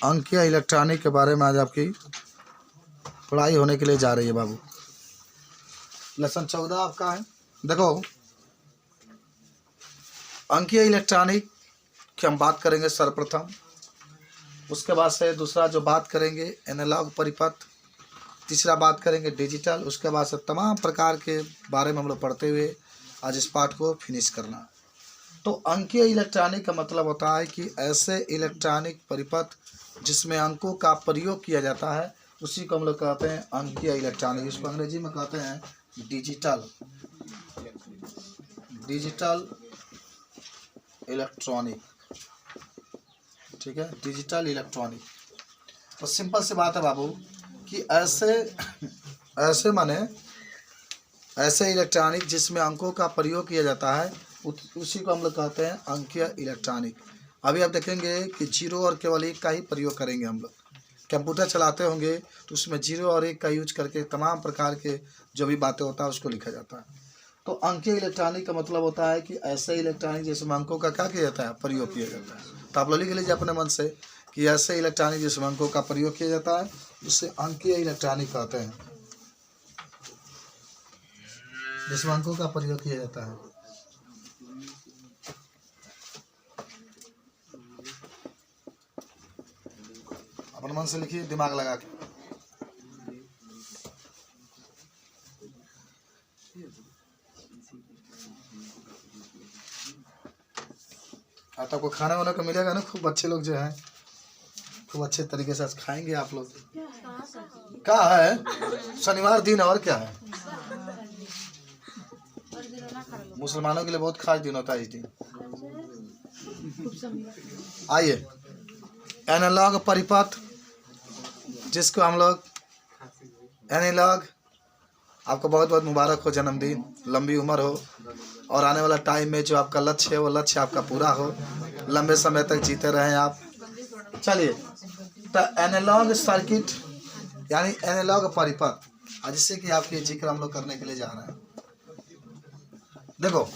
अंकीय इलेक्ट्रॉनिक के बारे में आज आपकी पढ़ाई होने के लिए जा रही है बाबू। लेसन 14 आपका है। देखो, अंकीय इलेक्ट्रॉनिक की हम बात करेंगे सर्वप्रथम, उसके बाद से दूसरा जो बात करेंगे एनालॉग परिपथ, तीसरा बात करेंगे डिजिटल, उसके बाद से तमाम प्रकार के बारे में हम लोग पढ़ते हुए आज इस पाठ को फिनिश करना। तो अंकीय इलेक्ट्रॉनिक का मतलब होता है कि ऐसे इलेक्ट्रॉनिक परिपथ जिसमें अंकों का प्रयोग किया जाता है, उसी को हम लोग कहते हैं अंकीय इलेक्ट्रॉनिक। इसको अंग्रेजी में कहते हैं डिजिटल इलेक्ट्रॉनिक। ठीक है, डिजिटल इलेक्ट्रॉनिक। तो सिंपल सी बात है बाबू कि ऐसे माने ऐसे इलेक्ट्रॉनिक जिसमें अंकों का प्रयोग किया जाता है, उसी को हम लोग कहते हैं अंकीय इलेक्ट्रॉनिक। अभी आप देखेंगे कि जीरो और केवल एक का ही प्रयोग करेंगे हम लोग। कंप्यूटर चलाते होंगे तो उसमें जीरो और एक का यूज करके तमाम प्रकार के जो भी बातें होता है उसको लिखा जाता है। तो अंकीय इलेक्ट्रॉनिक का मतलब होता है कि ऐसे इलेक्ट्रॉनिक जिसमें अंकों का क्या किया जाता है, प्रयोग किया जाता है। तो आप लोग लिख लीजिए अपने मन से कि ऐसे इलेक्ट्रॉनिक जिसमें अंकों का प्रयोग किया जाता है उसे अंकीय इलेक्ट्रॉनिक कहते हैं, जिसमें अंकों का प्रयोग किया जाता है। अपने मन से लिखिए, दिमाग लगा के। तो आपको खाना वाना को मिलेगा ना, खूब अच्छे लोग जो हैं खूब अच्छे तरीके से खाएंगे आप लोग। क्या है, शनिवार दिन और क्या है, मुसलमानों के लिए बहुत खास दिन होता है इस दिन। आइए, एनालॉग परिपथ, जिसको हम लोग एनालॉग, आपको बहुत बहुत मुबारक हो, जन्मदिन, लंबी उम्र हो और आने वाला टाइम में जो आपका लक्ष्य है वो लक्ष्य आपका पूरा हो, लंबे समय तक जीते रहें आप। चलिए, तो एनालॉग सर्किट यानी एनालॉग परिपथ, जिससे कि आपके जिक्र हम लोग करने के लिए जा रहे हैं। देखो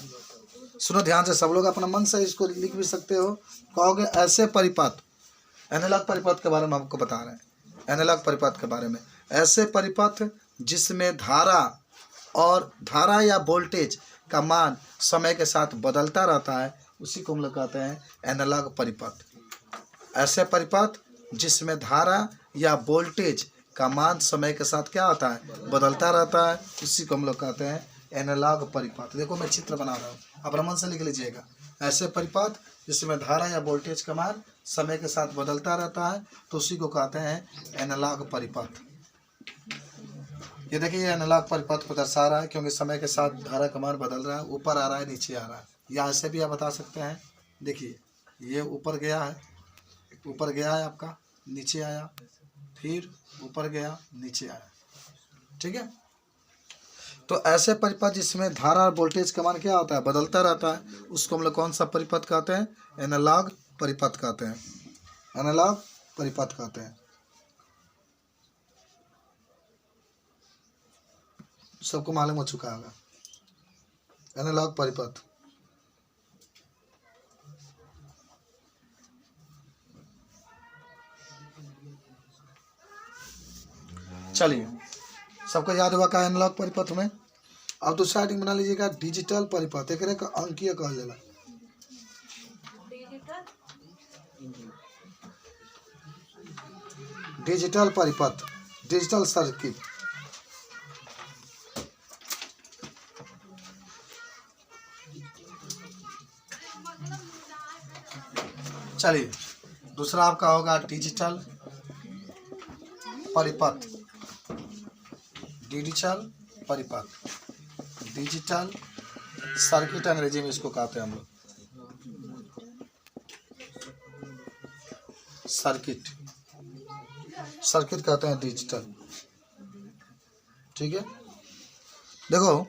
सुनो ध्यान से, सब लोग अपना मन से इसको लिख भी सकते हो। कहोगे ऐसे परिपथ, एनालॉग परिपथ के बारे में आपको बता रहे हैं। एनालॉग परिपथ के बारे में, ऐसे परिपथ जिसमें धारा या वोल्टेज का मान समय के साथ बदलता रहता है, उसी को हम लोग कहते हैं एनालॉग परिपथ। ऐसे परिपथ जिसमें धारा या वोल्टेज का मान समय के साथ क्या होता है, बदलता रहता है, उसी को हम लोग कहते हैं एनालॉग परिपथ। देखो मैं चित्र बना रहा हूँ, आप मन से लिख लीजिएगा। ऐसे परिपथ जिसमें धारा या वोल्टेज का मान समय के साथ बदलता रहता है, तो उसी को कहते हैं एनालॉग परिपथ। ये देखिए, एनालॉग परिपथ को दर्शा रहा है क्योंकि समय के साथ धारा का मान बदल रहा है, ऊपर आ रहा है, नीचे आ रहा है, या ऐसे भी आप बता सकते हैं। देखिए, ये ऊपर गया है आपका, नीचे आया, फिर ऊपर गया, नीचे आया। ठीक है, तो ऐसे परिपथ जिसमें धारा और वोल्टेज का मान क्या होता है, बदलता रहता है, उसको हम लोग कौन सा परिपथ कहते हैं, एनालॉग परिपथ कहते हैं। एनालॉग परिपथ कहते हैं। सबको मालूम हो चुका होगा एनालॉग परिपथ। चलिए, सबको याद हुआ का एनालॉग परिपथ में। अब दूसरा हेडिंग बना लीजिएगा डिजिटल परिपथ। एक अंकीय कहल जाला। डिजिटल परिपथ, डिजिटल सर्किट। चलिए, दूसरा आपका होगा डिजिटल परिपथ। डिजिटल परिपथ, डिजिटल सर्किट अंग्रेजी में इसको कहते हैं हम लोग, सर्किट कहते हैं डिजिटल। ठीक है, देखो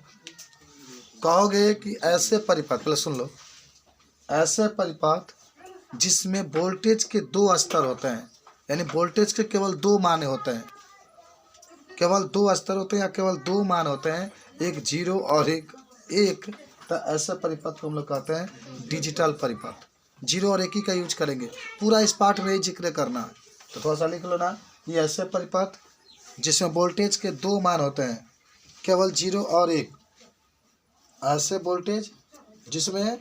कहोगे कि ऐसे परिपथ, पहले सुन लो, ऐसे परिपथ जिसमें वोल्टेज के दो स्तर होते हैं, यानी वोल्टेज के केवल दो मान होते हैं, केवल दो स्तर होते हैं या केवल दो मान होते हैं, एक जीरो और एक, तो ऐसे परिपथ को हम लोग कहते हैं डिजिटल परिपथ। जीरो और एक ही का यूज करेंगे, पूरा इस पाठ में ही जिक्र करना है। तो थोड़ा सा लिख लो ना, ये ऐसे परिपथ जिसमें वोल्टेज के दो मान होते हैं, केवल 0 और 1। ऐसे वोल्टेज जिसमें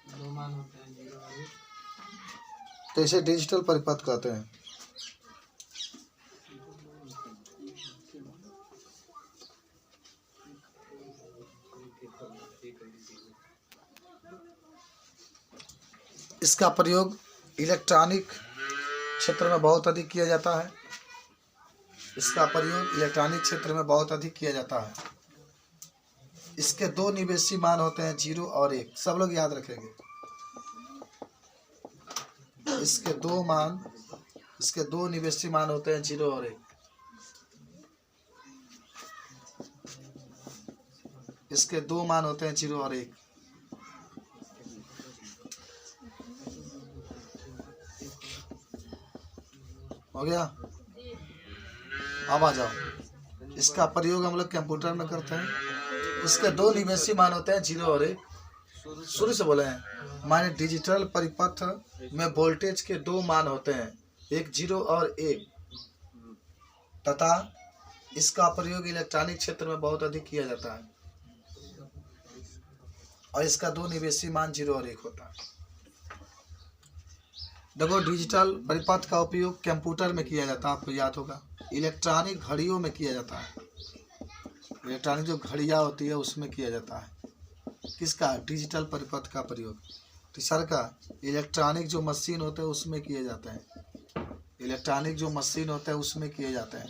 दो मान होते हैं 0 और 1। तो इसे डिजिटल परिपथ कहते हैं। इसका प्रयोग इलेक्ट्रॉनिक क्षेत्र में बहुत अधिक किया जाता है। इसका प्रयोग इलेक्ट्रॉनिक क्षेत्र में बहुत अधिक किया जाता है। इसके दो निवेशी मान होते हैं 0 और 1। सब लोग याद रखेंगे। इसके दो निवेशी मान होते हैं 0 और 1। इसके दो मान होते हैं 0 और 1। हो गया? अब आ जाओ। इसका प्रयोग हम लोग कंप्यूटर में करते हैं। इसके दो निवेशी मान होते हैं 0 और 1। शुरू से बोले हैं, माने डिजिटल परिपथ में वोल्टेज के दो मान होते हैं, एक 0 और 1, तथा इसका प्रयोग इलेक्ट्रॉनिक क्षेत्र में बहुत अधिक किया जाता है। और इसका दो निवेशी मान 0 और 1 होता है। देखो, डिजिटल परिपथ का उपयोग कंप्यूटर में किया जाता है, आपको याद होगा। इलेक्ट्रॉनिक घड़ियों में किया जाता है। इलेक्ट्रॉनिक जो घड़ियाँ होती है उसमें किया जाता है। किसका? डिजिटल परिपथ का प्रयोग। तीसरा का इलेक्ट्रॉनिक जो मशीन होते हैं उसमें किए जाते हैं। इलेक्ट्रॉनिक जो मशीन होता है उसमें किए जाते हैं।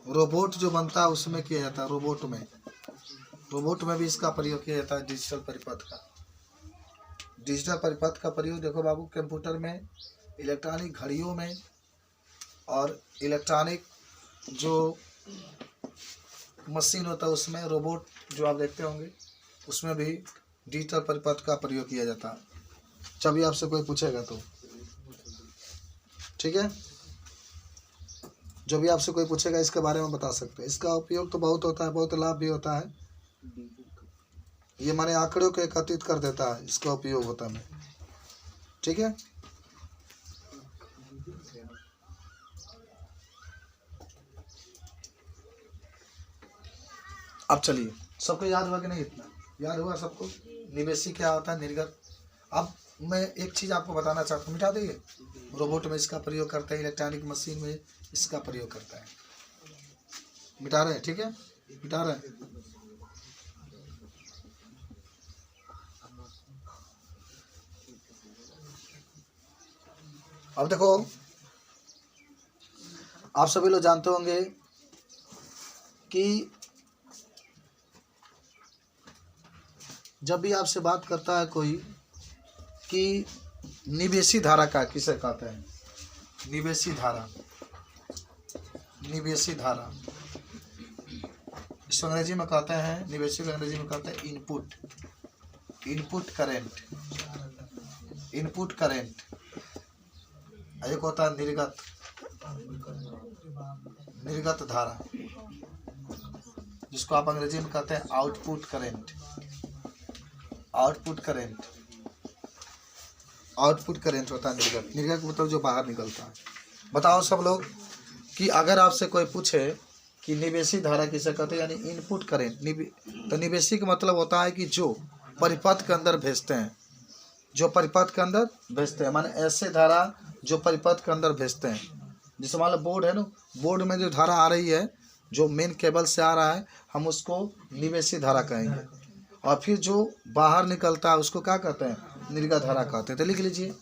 रोबोट जो बनता है उसमें किया जाता है। रोबोट में भी इसका प्रयोग किया जाता है, डिजिटल परिपथ का। डिजिटल परिपथ का प्रयोग देखो बाबू, कंप्यूटर में, इलेक्ट्रॉनिक घड़ियों में, और इलेक्ट्रॉनिक जो मशीन होता है उसमें, रोबोट जो आप देखते होंगे उसमें भी डिजिटल परिपथ का प्रयोग किया जाता है। जब भी आपसे कोई पूछेगा तो ठीक है, जो भी आपसे कोई पूछेगा इसके बारे में बता सकते हैं। इसका उपयोग तो बहुत होता है, बहुत लाभ भी होता है। ये माने आंकड़ों को एकत्रित कर देता है, इसका उपयोग होता है। ठीक है, अब चलिए, सबको याद हुआ कि नहीं? इतना याद हुआ सबको? निवेशी क्या होता है, निर्गत। अब मैं एक चीज़ आपको बताना चाहता हूँ, मिटा देंगे। रोबोट में इसका प्रयोग करते हैं, इलेक्ट्रॉनिक मशीन में इसका प्रयोग करता है। मिटा रहे हैं? ठीक है, मिटा रहे हैं। अब देखो, आप सभी लोग जानते होंगे कि जब भी आपसे बात करता है कोई कि निवेशी धारा का किसे कहते हैं, निवेशी धारा, निवेशी धारा इसको अंग्रेजी में कहते हैं, निवेशी को अंग्रेजी में कहते हैं input, input current, input current. एक होता है निर्गत, निर्गत धारा, जिसको आप अंग्रेजी में कहते हैं output current, output current, output current होता है निर्गत। निर्गत मतलब जो बाहर निकलता है। बताओ सब लोग कि अगर आपसे कोई पूछे कि निवेशी धारा किसे कहते हैं, यानी इनपुट करेंट, तो निवेशी का मतलब होता है कि जो परिपथ के अंदर भेजते हैं, जो परिपथ के अंदर भेजते हैं, माने ऐसे धारा जो परिपथ के अंदर भेजते हैं। जैसे मान लो बोर्ड है ना, बोर्ड में जो धारा आ रही है, जो मेन केबल से आ रहा है, हम उसको निवेशी धारा कहेंगे। और फिर जो बाहर निकलता है उसको क्या कहते हैं? निर्गत धारा कहते हैं। तो लिख लीजिए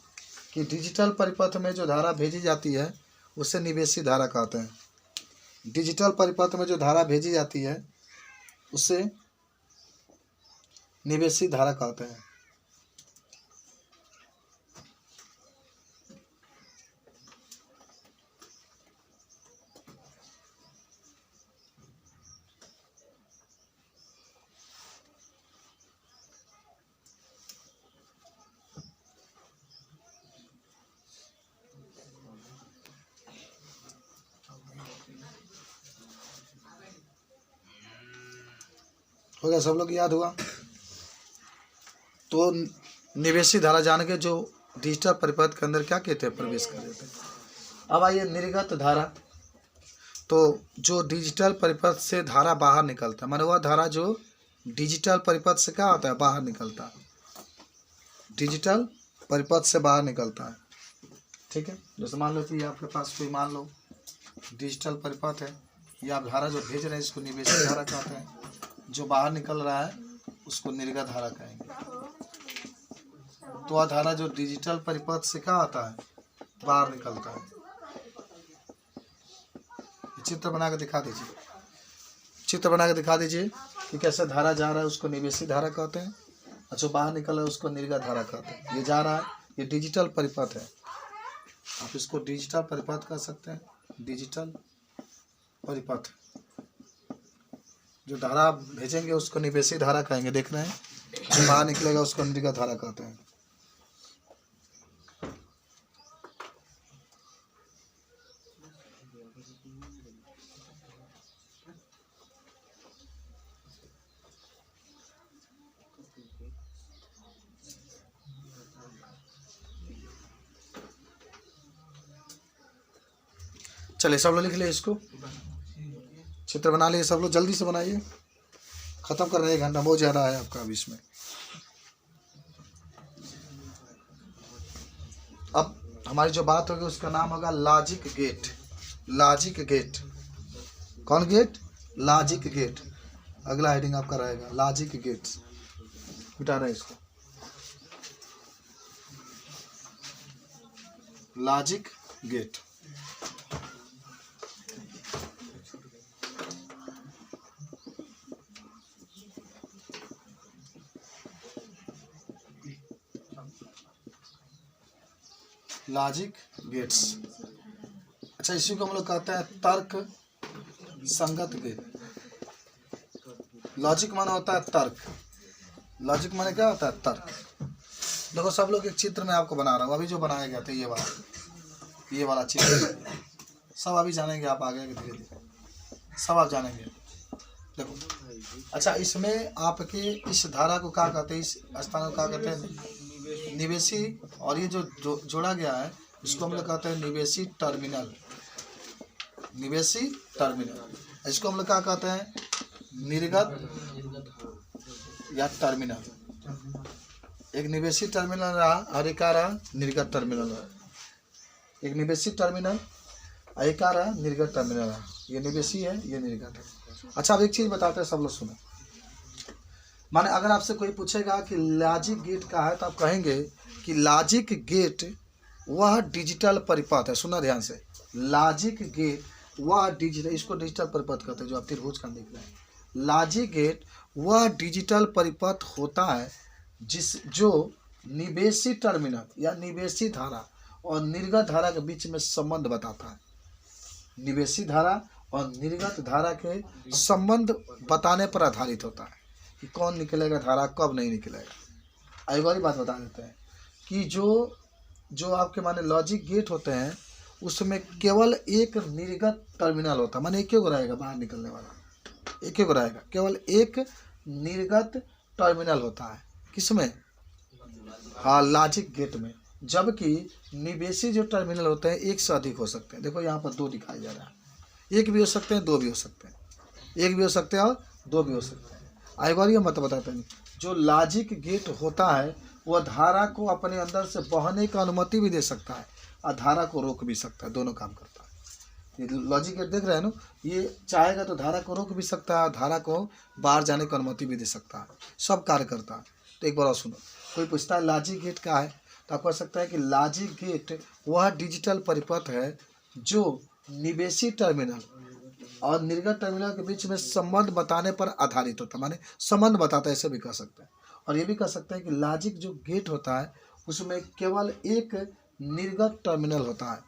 कि डिजिटल परिपथ में जो धारा भेजी जाती है उसे निवेशी धारा कहते हैं। डिजिटल परिपथ में जो धारा भेजी जाती है उसे निवेशी धारा कहते हैं। हो गया? सब लोग याद हुआ? तो निवेशी धारा जान के जो डिजिटल परिपथ के अंदर क्या कहते हैं, प्रवेश कर देते हैं। अब आइए निर्गत धारा। तो जो डिजिटल परिपथ से धारा बाहर निकलता है, माने वह धारा जो डिजिटल परिपथ से क्या होता है, बाहर निकलता है, डिजिटल परिपथ से बाहर निकलता है। ठीक है, जैसे मान लो कि आपके पास कोई, मान लो डिजिटल परिपथ है, या आप धारा जो भेज रहे हैं इसको निवेशी धारा कहते हैं, जो बाहर निकल रहा है उसको निर्गत धारा कहेंगे। तो वह धारा जो डिजिटल परिपथ से क्या आता है, बाहर निकलता है। चित्र बना के दिखा दीजिए, चित्र बना के दिखा दीजिए कि कैसे धारा जा रहा है, उसको निवेशी धारा कहते हैं, और जो बाहर निकल रहा है उसको निर्गत धारा कहते हैं। ये जा रहा है, ये डिजिटल परिपथ है, आप इसको डिजिटल परिपथ कह सकते हैं, डिजिटल परिपथ। जो धारा आप भेजेंगे उसको निवेशी धारा कहेंगे, देख रहे हैं, जो बाहर निकलेगा उसको निर्गत धारा कहते हैं। चलिए सब लोग लिख लिए, इसको चित्र बना लिए सब लोग, जल्दी से बनाइए, खत्म कर रहे हैं, 1 घंटा बहुत ज़्यादा है आपका अभी इसमें। अब हमारी जो बात होगी उसका नाम होगा लॉजिक गेट। लॉजिक गेट, कौन गेट, लॉजिक गेट। अगला हेडिंग आपका रहेगा लॉजिक गेट्स, मिटा रहे हैं इसको, लॉजिक गेट। लॉजिक गेट्स, अच्छा इसी को हम लोग कहते हैं तर्क संगत गेट। लॉजिक माना होता है तर्क, लॉजिक माने क्या होता है, तर्क। देखो सब लोग एक चित्र में आपको बना रहा हूँ, अभी जो बनाया गया था ये वाला चित्र, सब अभी जानेंगे आप, आगे धीरे धीरे सब आप जानेंगे। देखो अच्छा, इसमें आपके इस धारा को क्या कहते हैं, इस स्थान को क्या कहते हैं, निवेशी। और ये जो जोड़ा गया है इसको हम लोग कहते हैं निवेशी टर्मिनल, निवेशी टर्मिनल। इसको हम लोग क्या कहते हैं, निर्गत या टर्मिनल। एक निवेशी टर्मिनल रहा और एक रहा निर्गत टर्मिनल रहा, एक निवेशी टर्मिनल और एक रहा निर्गत टर्मिनल रहा। ये निवेशी है, ये निर्गत है। अच्छा अब एक चीज़ बताते हैं, सब लोग सुनो। माने अगर आपसे कोई पूछेगा कि लॉजिक गेट का है, तो आप कहेंगे कि लॉजिक गेट वह डिजिटल परिपथ है। सुना ध्यान से, लॉजिक गेट वह डिजिटल, इसको डिजिटल परिपथ कहते हैं, जो आप त्रिभुज का देख रहे हैं। लॉजिक गेट वह डिजिटल परिपथ होता है जो निवेशी टर्मिनल या निवेशी धारा और निर्गत धारा के बीच में संबंध बताता है। निवेशी धारा और निर्गत धारा के संबंध बताने पर आधारित होता है कि कौन निकलेगा धारा, कब नहीं निकलेगा। एक और बात बता देते हैं कि जो आपके माने लॉजिक गेट होते हैं उसमें केवल एक निर्गत टर्मिनल होता है, माने एक ही को रहेगा बाहर निकलने वाला, एक ही को रहेगा, केवल एक निर्गत टर्मिनल होता है। किसमें, हाँ लॉजिक गेट में। जबकि निवेशी जो टर्मिनल होते हैं एक से अधिक हो सकते हैं। देखो यहाँ पर 2 दिखाई जा रहा है, एक भी हो सकते हैं, 2 भी हो सकते हैं, एक भी हो सकते हैं और 2 भी हो सकते हैं। एक बार ये मत बताते हैं, जो लॉजिक गेट होता है वह धारा को अपने अंदर से बहने की अनुमति भी दे सकता है और धारा को रोक भी सकता है, दोनों काम करता है। ये लॉजिक गेट देख रहे हैं ना, ये चाहेगा तो धारा को रोक भी सकता है, धारा को बाहर जाने की अनुमति भी दे सकता है, सब कार्य करता है। तो एक बार और सुनो, कोई पूछता है लॉजिक गेट क्या है, तो आप कह सकता है कि लॉजिक गेट वह डिजिटल परिपथ है जो निवेशी टर्मिनल और निर्गत टर्मिनल के बीच में संबंध बताने पर आधारित होता है, माने संबंध बताता है, ऐसे भी कह सकते हैं। और ये भी कह सकते हैं कि लॉजिक जो गेट होता है उसमें केवल एक निर्गत टर्मिनल होता है,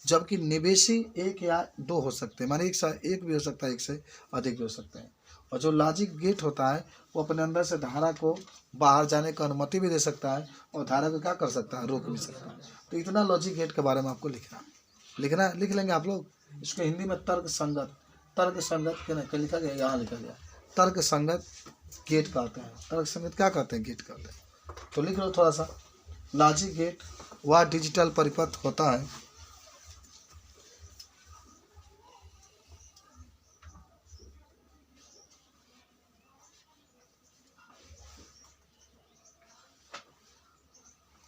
जबकि निवेशी 1 या 2 हो सकते हैं, माने एक भी हो सकता है, एक से अधिक भी हो सकते हैं। और जो लॉजिक गेट होता है वो अपने अंदर से धारा को बाहर जाने की अनुमति भी दे सकता है और धारा को क्या कर सकता है, रोक भी सकता है। तो इतना लॉजिक गेट के बारे में आपको लिख लेंगे आप लोग। इसको हिंदी में तर्क संगत के लिखा गया, यहाँ लिखा गया तर्क संगत गेट कहते हैं। तर्क संगत क्या कहते हैं, गेट कहते हैं। तो लिख लो थोड़ा सा। लॉजिक गेट वह डिजिटल परिपथ होता है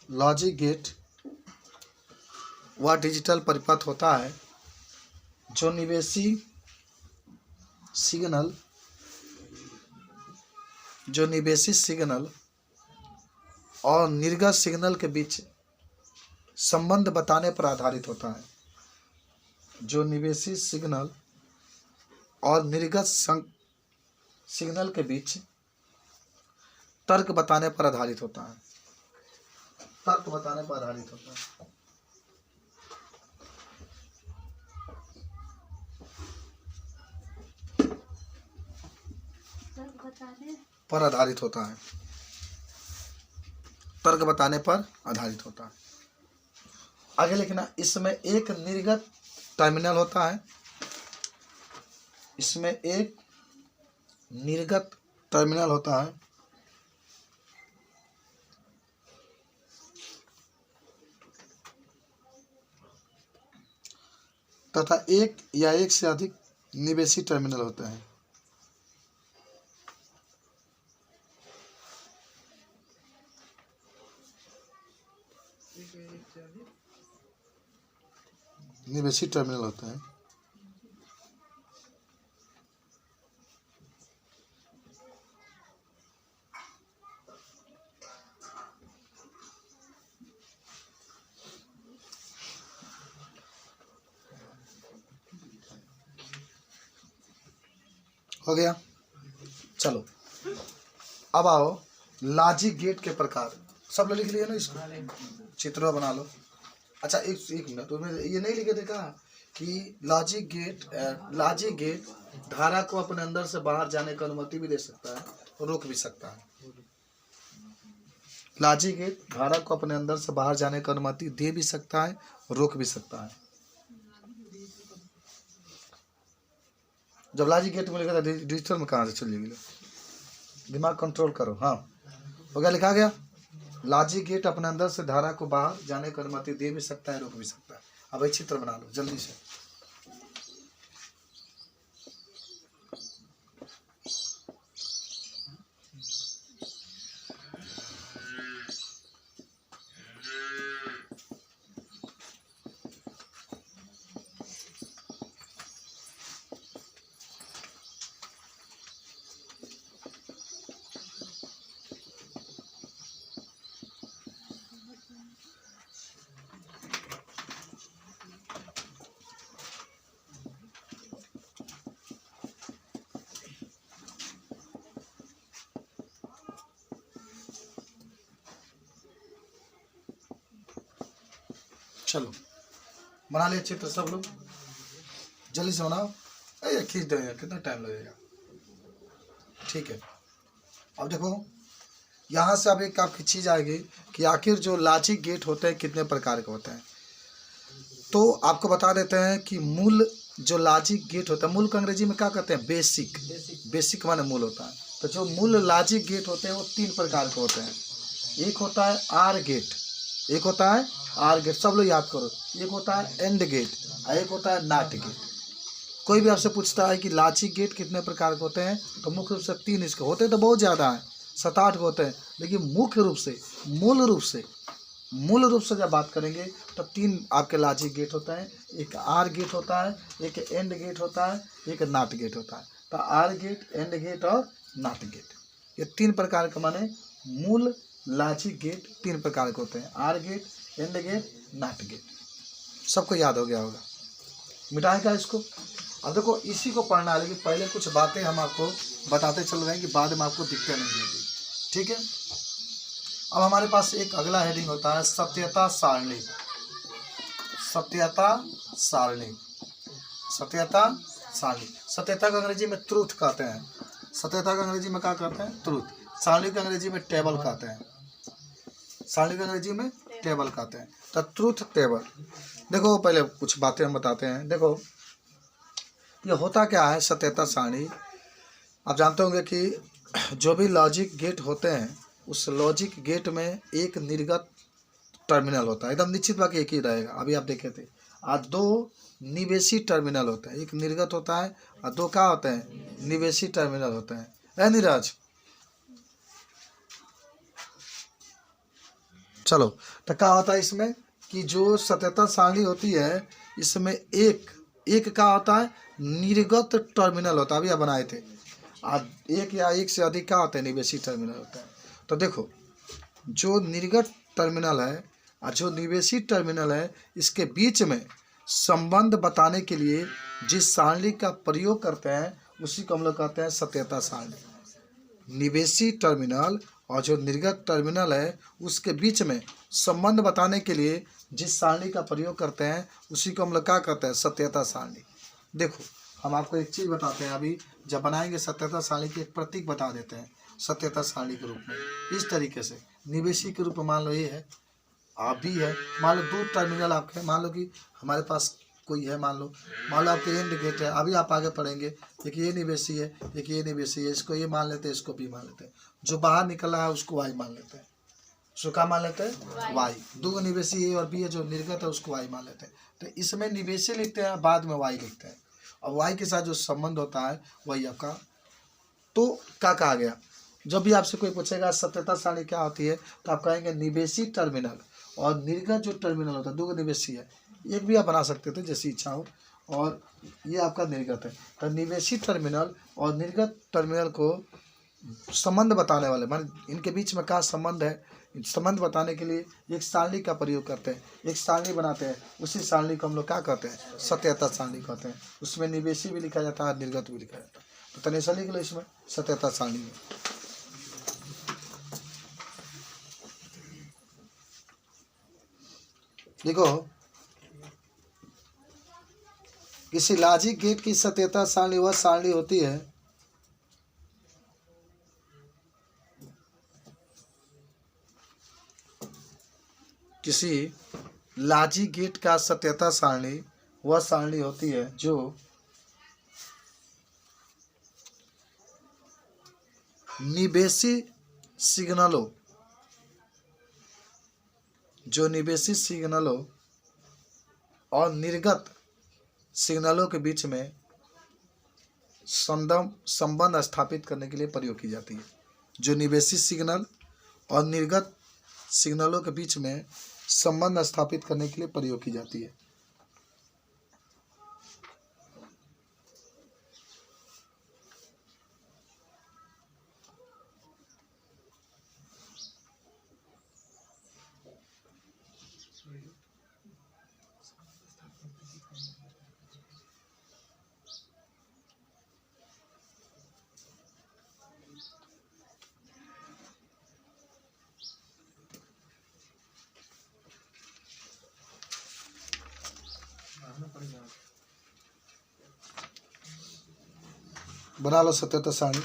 लॉजिक गेट वह डिजिटल परिपथ होता है जो निवेशी सिग्नल और निर्गत सिग्नल के बीच संबंध बताने पर आधारित होता है। जो निवेशी सिग्नल और निर्गत सिग्नल के बीच तर्क बताने पर आधारित होता है। तर्क बताने पर आधारित होता है। पर आधारित होता है। तर्क बताने पर आधारित होता है। आगे लिखना, इसमें एक निर्गत टर्मिनल होता है। इसमें एक निर्गत टर्मिनल होता है तथा एक या एक से अधिक निवेशी टर्मिनल होते हैं। निवेशी टर्मिनल होते हैं। हो गया। चलो अब आओ लॉजिक गेट के प्रकार। सब लोग लिख लिए ना, इसको चित्र बना लो। अच्छा एक मिनट, तुम्हें ये नहीं लिखे थे कहा कि लॉजिक गेट धारा को अपने अंदर से बाहर जाने की अनुमति भी दे सकता है और रोक भी सकता है। लॉजिक गेट धारा को अपने अंदर से बाहर जाने की अनुमति दे भी सकता है और रोक भी सकता है। जब लॉजिक गेट में लिखा था डिजिटल में कहाँ से चल जाएगी? दिमाग कंट्रोल करो। हाँ हो गया, लिखा गया। लॉजिक गेट अपने अंदर से धारा को बाहर जाने की अनुमति दे भी सकता है, रोक भी सकता है। अब एक चित्र बना लो जल्दी से। चलो बना लिया चित्र सब लोग, जल्दी से बनाओ। अरे खींच दो यार, कितना टाइम लगेगा। ठीक है, अब देखो यहाँ से अब एक आपकी चीज़ आएगी कि आखिर जो लॉजिक गेट होते हैं कितने प्रकार के होते हैं। तो आपको बता देते हैं कि मूल जो लॉजिक गेट होता है, मूल को अंग्रेजी में क्या कहते हैं? बेसिक। बेसिक माने मूल होता है। तो जो मूल लॉजिक गेट होते हैं वो 3 प्रकार के होते हैं। एक होता है आर गेट, एक होता है आर गेट, सब लोग याद करो। एक होता है एंड गेट और एक होता है नॉट गेट। कोई भी आपसे पूछता है कि लॉजिक गेट कितने प्रकार के होते हैं, तो मुख्य रूप से 3 इसके होते हैं। तो बहुत ज़्यादा है, 7-8 होते हैं, लेकिन मुख्य रूप से मूल रूप से जब बात करेंगे तो 3 आपके लॉजिक गेट होते हैं। एक आर गेट होता है, एक एंड गेट होता है, एक नॉट गेट होता है। तो आर गेट, एंड गेट और नॉट गेट, ये 3 प्रकार के माने मूल लॉजिक गेट 3 प्रकार के होते हैं। Or gate, and gate, not gate. सबको याद हो गया होगा, मिटाएगा इसको। अब देखो इसी को पढ़ना है, लेकिन पहले कुछ बातें हम आपको बताते चल रहे हैं कि बाद में आपको दिक्कत नहीं होगी। ठीक है, अब हमारे पास एक अगला हेडिंग होता है सत्यता सारणी। सत्यता सारणी, सत्यता सारणी। सत्यता का अंग्रेजी में ट्रूथ कहते हैं। सत्यता का अंग्रेजी में क्या कहते हैं? ट्रूथ। सारणी का अंग्रेजी में टेबल कहते हैं। सारणी का अंग्रेजी में टेबल कहते हैं। तो ट्रूथ टेबल। देखो पहले कुछ बातें हम बताते हैं। देखो ये होता क्या है सत्यता सारणी। आप जानते होंगे कि जो भी लॉजिक गेट होते हैं उस लॉजिक गेट में एक निर्गत टर्मिनल होता है, एकदम निश्चित बात एक ही रहेगा। अभी आप देखे थे आज दो निवेशी टर्मिनल होते हैं, एक निर्गत होता है और दो क्या होते हैं, निवेशी टर्मिनल होते हैं। है नीरज? चलो, तो क्या होता है इसमें कि जो सत्यता सारणी होती है इसमें एक क्या होता है, निर्गत टर्मिनल होता है। अभी आप बनाए थे आज एक या एक से अधिक क्या होता है, निवेशी टर्मिनल होता है। तो देखो, जो निर्गत टर्मिनल है और जो निवेशी टर्मिनल है, इसके बीच में संबंध बताने के लिए जिस सारणी का प्रयोग करते हैं उसी को हम लोग कहते हैं सत्यता सारणी। निवेशी टर्मिनल और जो निर्गत टर्मिनल है उसके बीच में संबंध बताने के लिए जिस सारणी का प्रयोग करते हैं उसी को हम लोग क्या कहते हैं, सत्यता सारणी। देखो, हम आपको एक चीज़ बताते हैं, अभी जब बनाएंगे सत्यता सारणी के एक प्रतीक बता देते हैं सत्यता सारणी के रूप में। इस तरीके से निवेशी के रूप में मान लो ये है, आप भी है, मान लो दो टर्मिनल आपके, मान लो कि हमारे पास कोई है, मान लो आपके एंड गेट है। अभी आप आगे पढ़ेंगे, एक ये निवेशी है, एक ये निवेशी है, इसको ये मान लेते हैं, इसको भी मान लेते हैं। जो बाहर निकल रहा है उसको वाई मान लेते हैं, उसको क्या मान लेते हैं, वाई। दो निवेशी ए और बी है, जो निर्गत है उसको वाई मान लेते हैं। तो इसमें निवेशी लिखते हैं, बाद में वाई लिखते हैं, और वाई के साथ जो संबंध होता है वही आपका। तो क्या कहा गया, जब भी आपसे कोई पूछेगा सत्यता सारणी क्या होती है तो आप कहेंगे निवेशी टर्मिनल और निर्गत जो टर्मिनल होता है, दो निवेशी है, एक भी आप बना सकते थे जैसी इच्छा हो, और ये आपका निर्गत है। तो निवेशी टर्मिनल और निर्गत टर्मिनल को संबंध बताने वाले, मान इनके बीच में क्या संबंध है, संबंध बताने के लिए एक सारणी का प्रयोग करते हैं, एक सारणी बनाते हैं, उसी सारणी को हम लोग क्या कहते हैं, सत्यता सारणी कहते हैं। उसमें निवेशी भी लिखा जाता है, निर्गत भी लिखा जाता है। तो तनिषा लिख लो इसमें सत्यता सारणी में। देखो, किसी लॉजिक गेट की सत्यता सारणी वह सारणी होती है किसी लॉजिक गेट का सत्यता सारणी वह सारणी होती है जो निवेशी सिग्नलों और निर्गत सिग्नलों के बीच में संबंध स्थापित करने के लिए प्रयोग की जाती है। जो निवेशी सिग्नल और निर्गत सिग्नलों के बीच में संबंध स्थापित करने के लिए प्रयोग की जाती है। बना लो सत्यता सारणी।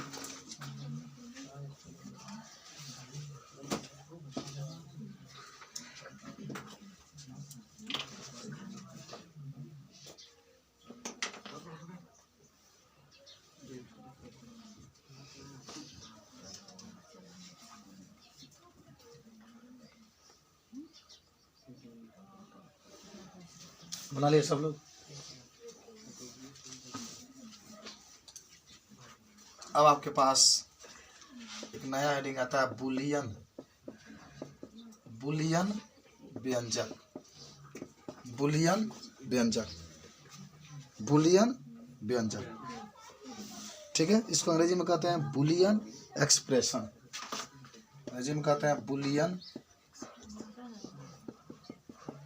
बना लिए सब लोग। अब आपके पास एक नया हेडिंग आता है, बुलियन व्यंजक। बुलियन व्यंजक, ठीक है। इसको अंग्रेजी में कहते हैं बुलियन एक्सप्रेशन। अंग्रेजी में कहते हैं बुलियन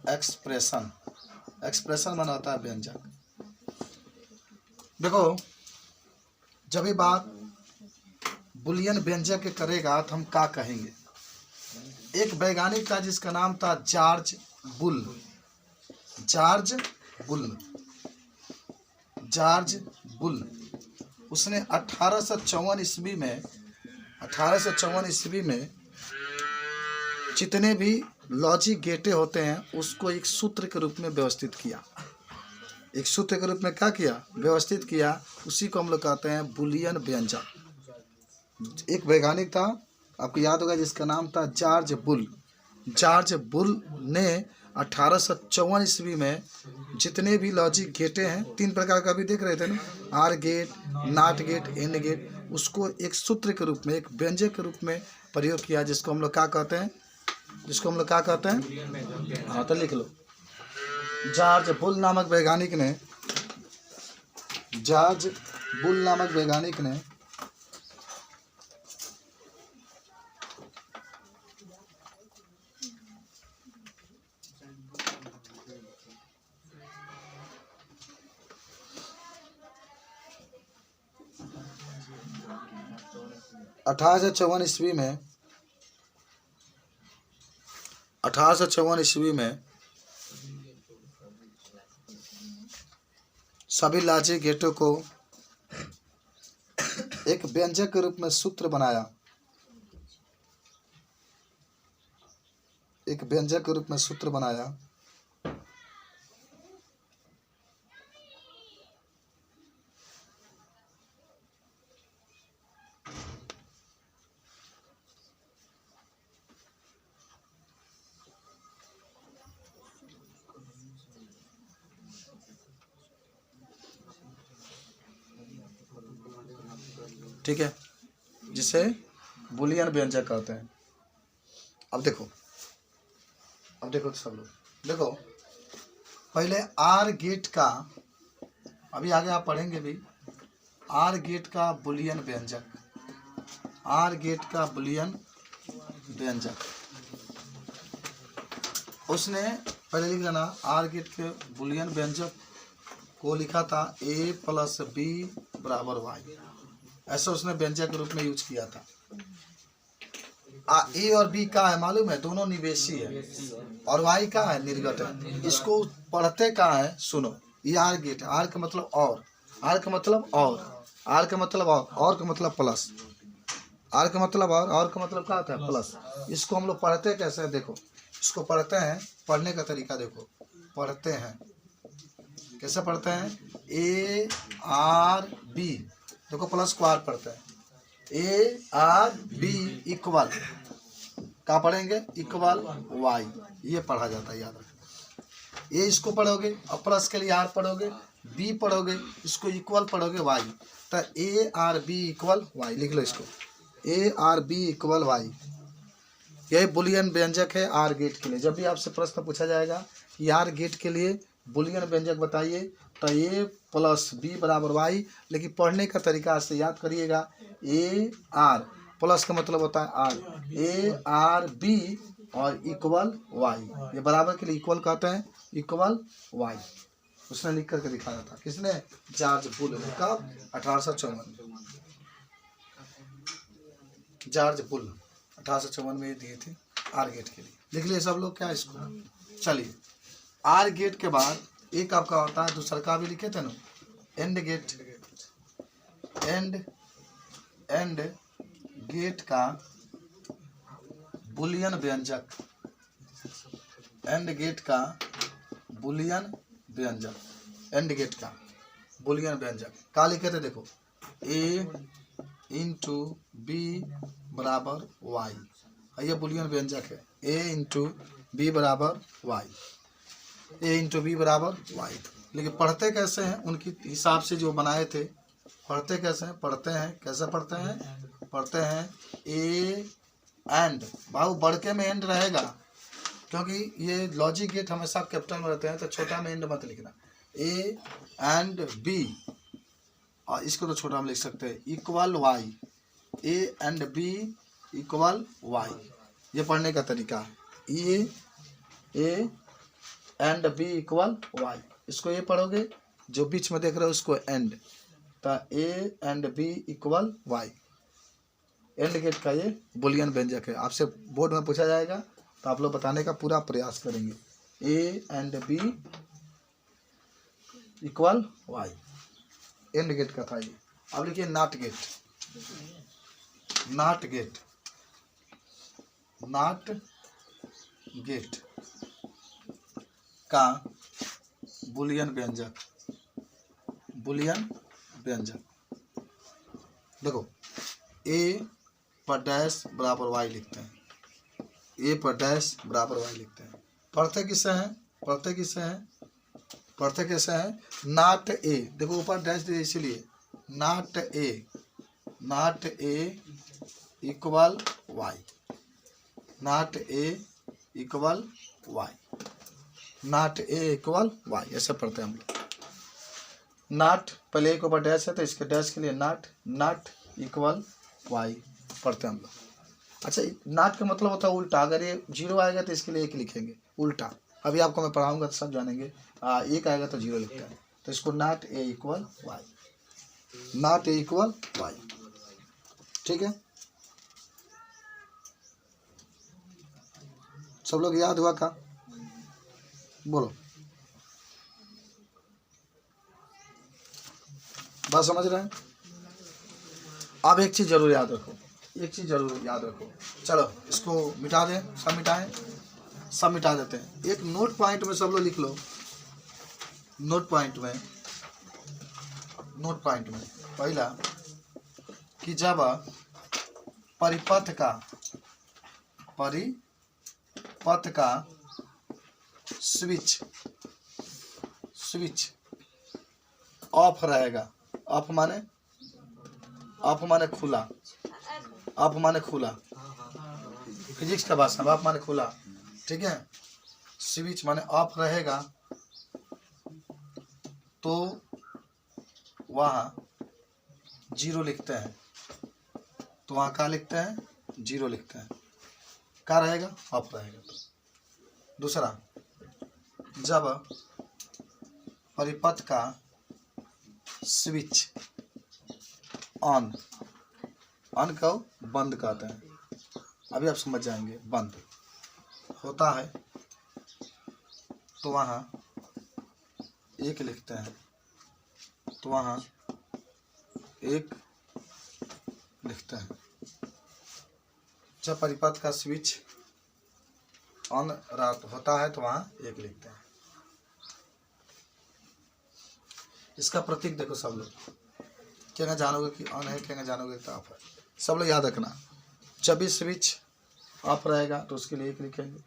एक्सप्रेशन माना होता है व्यंजक। देखो, जब ये बात बुलियन व्यंजक के करेगा तो हम क्या कहेंगे। एक वैज्ञानिक था जिसका नाम था जॉर्ज बुल। उसने 1854 ईस्वी में जितने भी लॉजिक गेटे होते हैं उसको एक सूत्र के रूप में व्यवस्थित किया। एक सूत्र के रूप में क्या किया, व्यवस्थित किया। उसी को हम लोग कहते हैं बुलियन व्यंजक। एक वैज्ञानिक था आपको याद होगा जिसका नाम था जॉर्ज बुल। जॉर्ज बुल ने 1854 ईस्वी में जितने भी लॉजिक गेटें हैं, 3 प्रकार का भी देख रहे थे ना, or gate, not gate, and gate, उसको एक सूत्र के रूप में, एक व्यंजक के रूप में प्रयोग किया, जिसको हम लोग क्या कहते हैं, जिसको हम लोग क्या कहते हैं, हाँ तो लिख लो। जॉर्ज बुल नामक वैज्ञानिक ने, जॉर्ज बुल नामक वैज्ञानिक ने 1854 ईस्वी में 1854 ईस्वी में सभी लॉजिक गेटों को एक व्यंजक के रूप में सूत्र बनाया, एक व्यंजक के रूप में सूत्र बनाया। ठीक है, जिसे बुलियन व्यंजक कहते हैं। अब देखो तो सब लोग देखो, पहले आर गेट का, अभी आगे आप पढ़ेंगे भी, आर गेट का बुलियन व्यंजक, आर गेट का बुलियन व्यंजक, उसने पहले लिख लेना, आर गेट के बुलियन व्यंजक को लिखा था a + b = y, ऐसा उसने व्यंजक के रूप में यूज किया था। ए और बी का है मालूम है, दोनों निवेशी है, और वाई का है निर्गत है। इसको पढ़ते का है, सुनो, ये आर गेट, आर का मतलब और, आर का मतलब और, आर का मतलब और का मतलब प्लस, आर का मतलब और का मतलब क्या होता है, प्लस। इसको हम लोग पढ़ते कैसे, देखो इसको पढ़ते हैं, पढ़ने का तरीका देखो, पढ़ते हैं कैसे पढ़ते हैं, ए आर बी, देखो प्लस को आर पढ़ते हैं, ए आर बी इक्वल क्या पढ़ेंगे, इक्वल वाई, ये पढ़ा जाता है, याद रखना। ए इसको पढ़ोगे और प्लस के लिए आर पढ़ोगे, बी पढ़ोगे, इसको इक्वल पढ़ोगे वाई, तो A or B equal Y, लिख लो इसको, A or B equal Y. यह बुलियन व्यंजक है आर गेट के लिए। जब भी आपसे प्रश्न पूछा जाएगा कि आर गेट के लिए बुलियन व्यंजक बताइए, तो ए + बी = वाई, लेकिन पढ़ने का तरीका से याद करिएगा, ए आर प्लस का मतलब होता है आर, ए आर बी और इक्वल वाई, ये बराबर के लिए इक्वल कहते हैं, इक्वल वाई। उसने लिख करके दिखाया था, किसने, जॉर्ज बुल ने, कब, 1854, जॉर्ज बुल 1854 में दिए थे आर गेट के लिए। लिख लिए सब लोग क्या इसको। चलिए, आर गेट के बाद एक आपका होता है, दूसरा का भी लिखे थे ना, एंड गेट, एंड गेट का बुलियन व्यंजक, एंड गेट का बुलियन व्यंजक, एंड गेट का बुलियन व्यंजक का लिखे थे, देखो a × b = y, ये बुलियन व्यंजक है, a × b = y, a × b = y। लेकिन पढ़ते कैसे हैं, उनके हिसाब से जो बनाए थे, पढ़ते कैसे हैं, कैसे पढ़ते हैं ए एंड, बाबू बड़के में एंड रहेगा, क्योंकि ये लॉजिक गेट हमेशा कैपिटल में रहते हैं, तो छोटा में एंड मत लिखना, ए एंड बी, और इसको तो छोटा में लिख सकते हैं, equal Y, A and B equal Y, ये पढ़ने का तरीका है। A and B equal Y, इसको ये पढ़ोगे, जो बीच में देख रहे हो उसको एंड, तो A and B equal Y, and gate का ये बुलियन व्यंजक है। आपसे बोर्ड में पूछा जाएगा तो आप लोग बताने का पूरा प्रयास करेंगे, A and B equal Y, and gate का था ये। अब लिखिए not gate, not gate, not gate का बुलियन व्यंजक, बुलियन व्यंजक, देखो a पर डैश बराबर वाई लिखते हैं, ए पर डैश बराबर वाई लिखते हैं। पढ़ते किससे हैं, पढ़ते किससे हैं, पढ़ते कैसे हैं, नॉट ए, देखो ऊपर डैश दिए इसीलिए, not A, not A equal Y, not A equal Y, not A equal Y, ऐसे पढ़ते हैं हम लोग। नॉट पहले एक ऊपर डैश है तो इसके डैश के लिए नॉट, नॉट इक्वल वाई पढ़ते हैं हम लोग। अच्छा, नॉट का मतलब होता है उल्टा, अगर ये 0 आएगा तो इसके लिए 1 लिखेंगे उल्टा, अभी आपको मैं पढ़ाऊंगा तो सब जानेंगे। 1 आएगा तो 0 लिखता है, तो इसको not A equal Y, not A equal Y, ठीक है। सब लोग याद हुआ का, बोलो, बात समझ रहे हैं। अब एक चीज़ जरूर याद रखो, एक चीज़ जरूर याद रखो, चलो इसको मिटा दें, सब मिटाएं, सब मिटा देते हैं। एक नोट पॉइंट में सब लोग लिख लो, नोट पॉइंट में, नोट पॉइंट में पहला कि जब परिपथ का, परिपथ का स्विच, स्विच ऑफ रहेगा, ऑफ माने, ऑफ माने खुला, ऑफ माने खुला, फिजिक्स का भाषा में ऑफ माने खुला, ठीक है। स्विच माने ऑफ रहेगा तो वहाँ 0 लिखते हैं, तो वहाँ क्या लिखते हैं, 0 लिखते हैं, क्या रहेगा, ऑफ रहेगा। तो दूसरा, जब परिपथ का स्विच ऑन, ऑन को बंद कहते हैं, अभी आप समझ जाएंगे, बंद होता है तो वहाँ 1 लिखते हैं, तो वहाँ 1 लिखते हैं। जब परिपथ का स्विच ऑन होता है तो वहाँ 1 लिखते हैं। इसका प्रतीक देखो सब लोग, क्या जानोगे कि ऑन है, क्या जानोगे कि ऑफ है, सब लोग याद रखना। जब भी स्विच ऑफ रहेगा तो उसके लिए 1 लिखेंगे,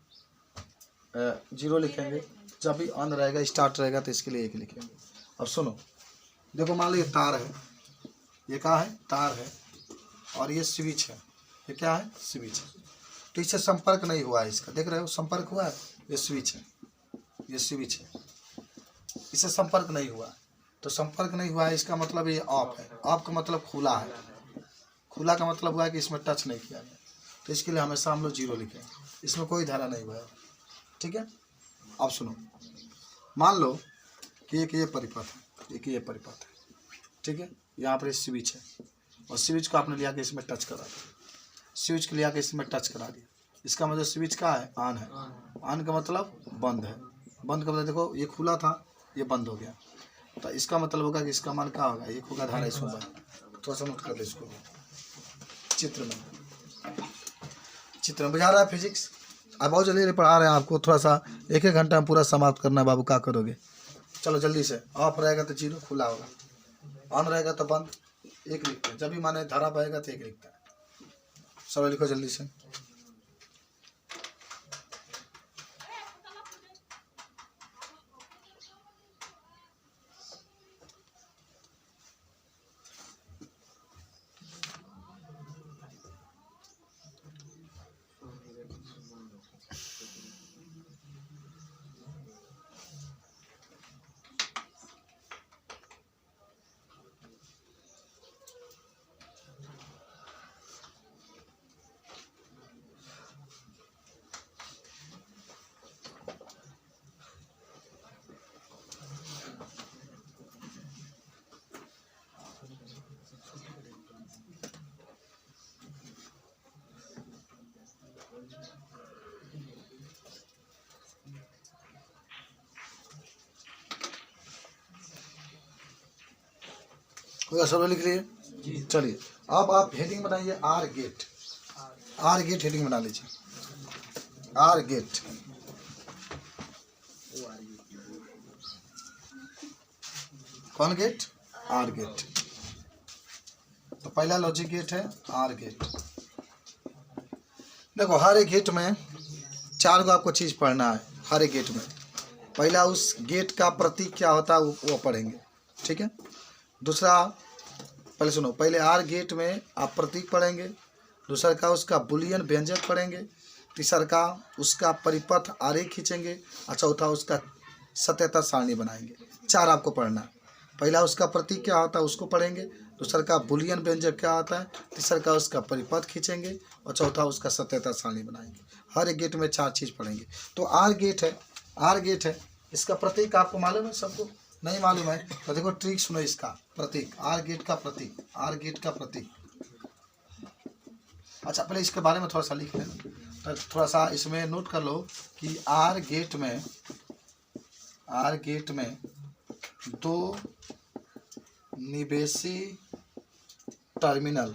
0 लिखेंगे, जब भी ऑन रहेगा, स्टार्ट रहेगा तो इसके लिए 1 लिखेंगे। अब सुनो, देखो मान लो ये तार है, ये क्या है, तार है, और ये स्विच है, ये क्या है, स्विच है, तो इससे संपर्क नहीं हुआ है, इसका देख रहे हो संपर्क हुआ है, ये स्विच है, ये स्विच है, इससे संपर्क नहीं हुआ, तो संपर्क नहीं हुआ है इसका मतलब ये ऑफ है, ऑफ का मतलब खुला है, खुला का मतलब हुआ है कि इसमें टच नहीं किया गया, तो इसके लिए हमेशा हम लोग 0 लिखें, इसमें कोई धारा नहीं हुआ है, ठीक है। अब सुनो, मान लो कि एक ये परिपथ है, एक ये परिपथ है, ठीक है, यहाँ पर स्विच है, और स्विच को आपने लिया कि इसमें टच करा दिया, स्विच को लिया कि इसमें टच करा दिया, इसका मतलब स्विच का है, ऑन है, ऑन का मतलब बंद है, बंद का मतलब देखो ये खुला था, ये बंद हो गया, तो इसका मतलब होगा कि इसका मान क्या होगा, 1 होगा धारा, इसको थोड़ा सा नोट कर ले इसको चित्र में, चित्र में बुझा रहा है फिजिक्स। अब बहुत जल्दी पढ़ा रहे हैं आपको, थोड़ा सा 1-1 घंटा में पूरा समाप्त करना है बाबू, क्या करोगे, चलो जल्दी से। ऑफ रहेगा तो 0 खुला होगा, ऑन रहेगा तो बंद, 1 लिखते हैं, जब भी माने धारा पाएगा तो 1 लिखता है, सब लिखो जल्दी से। सब लिख लिए, चलिए अब आप हेडिंग बनाइए, or gate, or gate heading बना लीजिए, आर गेट, कौन गेट, आर गेट, तो पहला लॉजिक गेट है आर गेट, देखो हर एक गेट में 4 गो आपको चीज़ पढ़ना है हर एक गेट में। पहला उस गेट का प्रतीक क्या होता है वो पढ़ेंगे, ठीक है। दूसरा पहले सुनो, पहले आर गेट में आप प्रतीक पढ़ेंगे, दूसरा का उसका बुलियन व्यंजक पढ़ेंगे, तीसरा का उसका परिपथ आरेख खींचेंगे और चौथा उसका सत्यता सारणी बनाएंगे। 4 आपको पढ़ना है। पहला उसका प्रतीक क्या होता है उसको पढ़ेंगे, दूसरा का बुलियन व्यंजक क्या होता है, तीसरा का उसका परिपथ खींचेंगे और चौथा उसका सत्यता सारणी बनाएंगे। हर एक गेट में 4 चीज़ पढ़ेंगे। तो आर गेट है, इसका प्रतीक आपको मालूम है? सबको नहीं मालूम है तो देखो ट्रिक सुनो इसका प्रतीक, आर गेट का प्रतीक। अच्छा पहले इसके बारे में थोड़ा सा लिख लेना, तो थोड़ा सा इसमें नोट कर लो कि आर गेट में 2 निवेशी टर्मिनल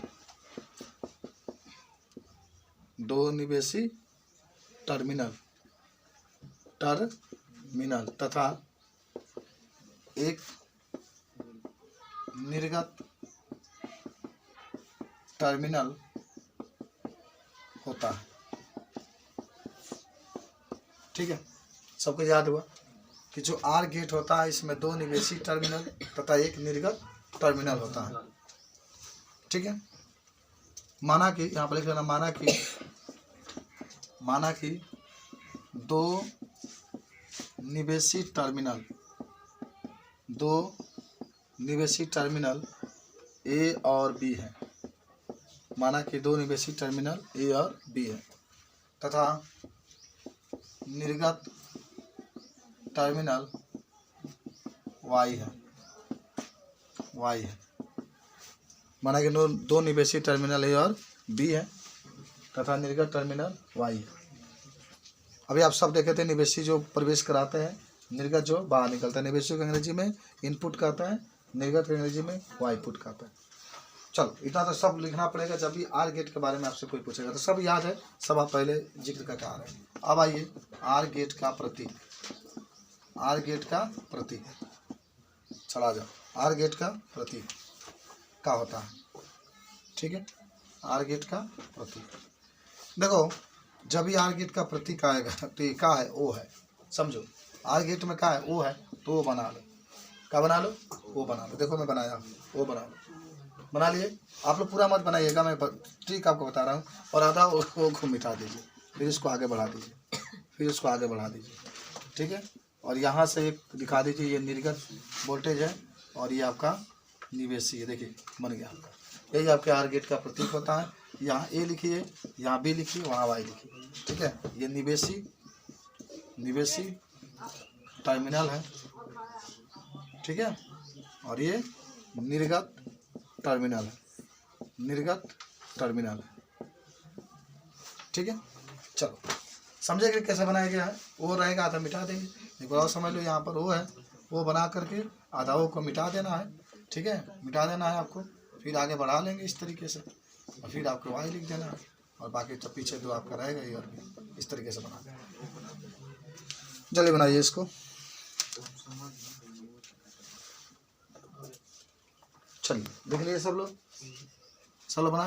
तथा एक निर्गत टर्मिनल होता है, ठीक है। सबको याद हुआ कि जो आर गेट होता है इसमें 2 निवेशी टर्मिनल तथा एक निर्गत टर्मिनल होता है, ठीक है। माना कि यहाँ पर लिख लेना, माना कि 2 निवेशी टर्मिनल ए और बी है। माना कि 2 निवेशी टर्मिनल ए और बी है तथा निर्गत टर्मिनल वाई है। माना कि 2 निवेशी टर्मिनल ए और बी है तथा निर्गत टर्मिनल वाई है। अभी आप सब देखे थे निवेशी जो प्रवेश कराते हैं, निर्गत जो बाहर निकलता है। निवेशी को अंग्रेजी में इनपुट कहता है, निर्गत को अंग्रेजी में आउटपुट कहता है। चलो इतना तो सब लिखना पड़ेगा। जब भी आर गेट के बारे में आपसे कोई पूछेगा तो सब याद है, सब आप पहले जिक्र करके आ रहे हैं। अब आइए आर गेट का प्रतीक, चला जाओ। आर गेट का प्रतीक क्या होता है, ठीक है। आर गेट का प्रतीक देखो, जब भी आर गेट का प्रतीक आएगा तो ये क्या है, ओ है। समझो आर गेट में क्या है, ओ है तो वो बना लो। क्या बना लो, वो बना लो। देखो मैं बनाया, वो बना लो, बना लिए। आप लोग पूरा मत बनाइएगा, मैं ट्रिक आपको बता रहा हूँ। और आधा वो को मिटा दीजिए, फिर इसको आगे बढ़ा दीजिए, ठीक है। और यहाँ से एक दिखा दीजिए, ये निर्गत वोल्टेज है और ये आपका निवेशी है। देखिए बन गया। यही आपके आर गेट का प्रतीक होता है। यहाँ ए लिखिए, यहाँ बी लिखिए, वहाँ वाई लिखिए, ठीक है। ये निवेशी टर्मिनल है, ठीक है। और ये निर्गत टर्मिनल है, ठीक है। चलो समझे कि कैसे बनाया गया है। वो रहेगा आधा मिटा देंगे। एक बार और समझ लो, यहाँ पर वो है, वो बना करके आधा वो को मिटा देना है, ठीक है। मिटा देना है आपको, फिर आगे बढ़ा लेंगे इस तरीके से और फिर आपको वाई लिख देना है और बाकी तो पीछे जो आपका रहेगा ये, और इस तरीके से बना देना। जल्दी बनाइए इसको। चलिए देख लिए सब लोग बना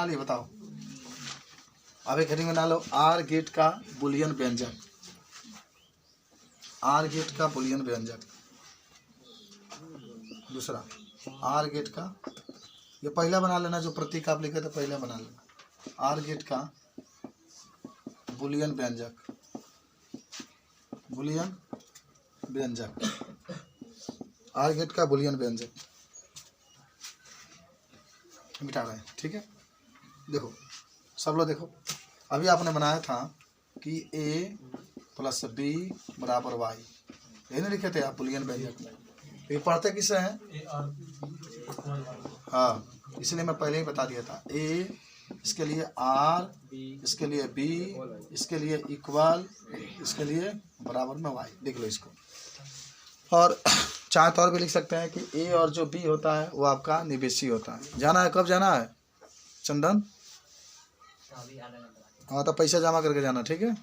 लिए, बताओ। अब एक हेडिंग बना लो, आर गेट का बुलियन व्यंजक। दूसरा आर गेट का, ये पहला बना लेना, जो प्रतीक आप लिखे थे पहले बना लेना। आर गेट का बुलियन व्यंजक, आर गेट का बुलियन व्यंजक मिटा रहे हैं, ठीक है। देखो सब लोग देखो, अभी आपने बनाया था कि a + b = y, यही नहीं लिखे थे आप बुलियन व्यंजक में। ये पढ़ते किससे हैं, हाँ, इसलिए मैं पहले ही बता दिया था। a इसके लिए r, इसके लिए b, इसके लिए इक्वल, इसके लिए बराबर में y। देख लो इसको। और चाहे तो और भी लिख सकते हैं कि a और जो b होता है वो आपका निवेशी होता है। जाना है, कब जाना है चंदन? हाँ तो पैसा जमा करके जाना, ठीक है।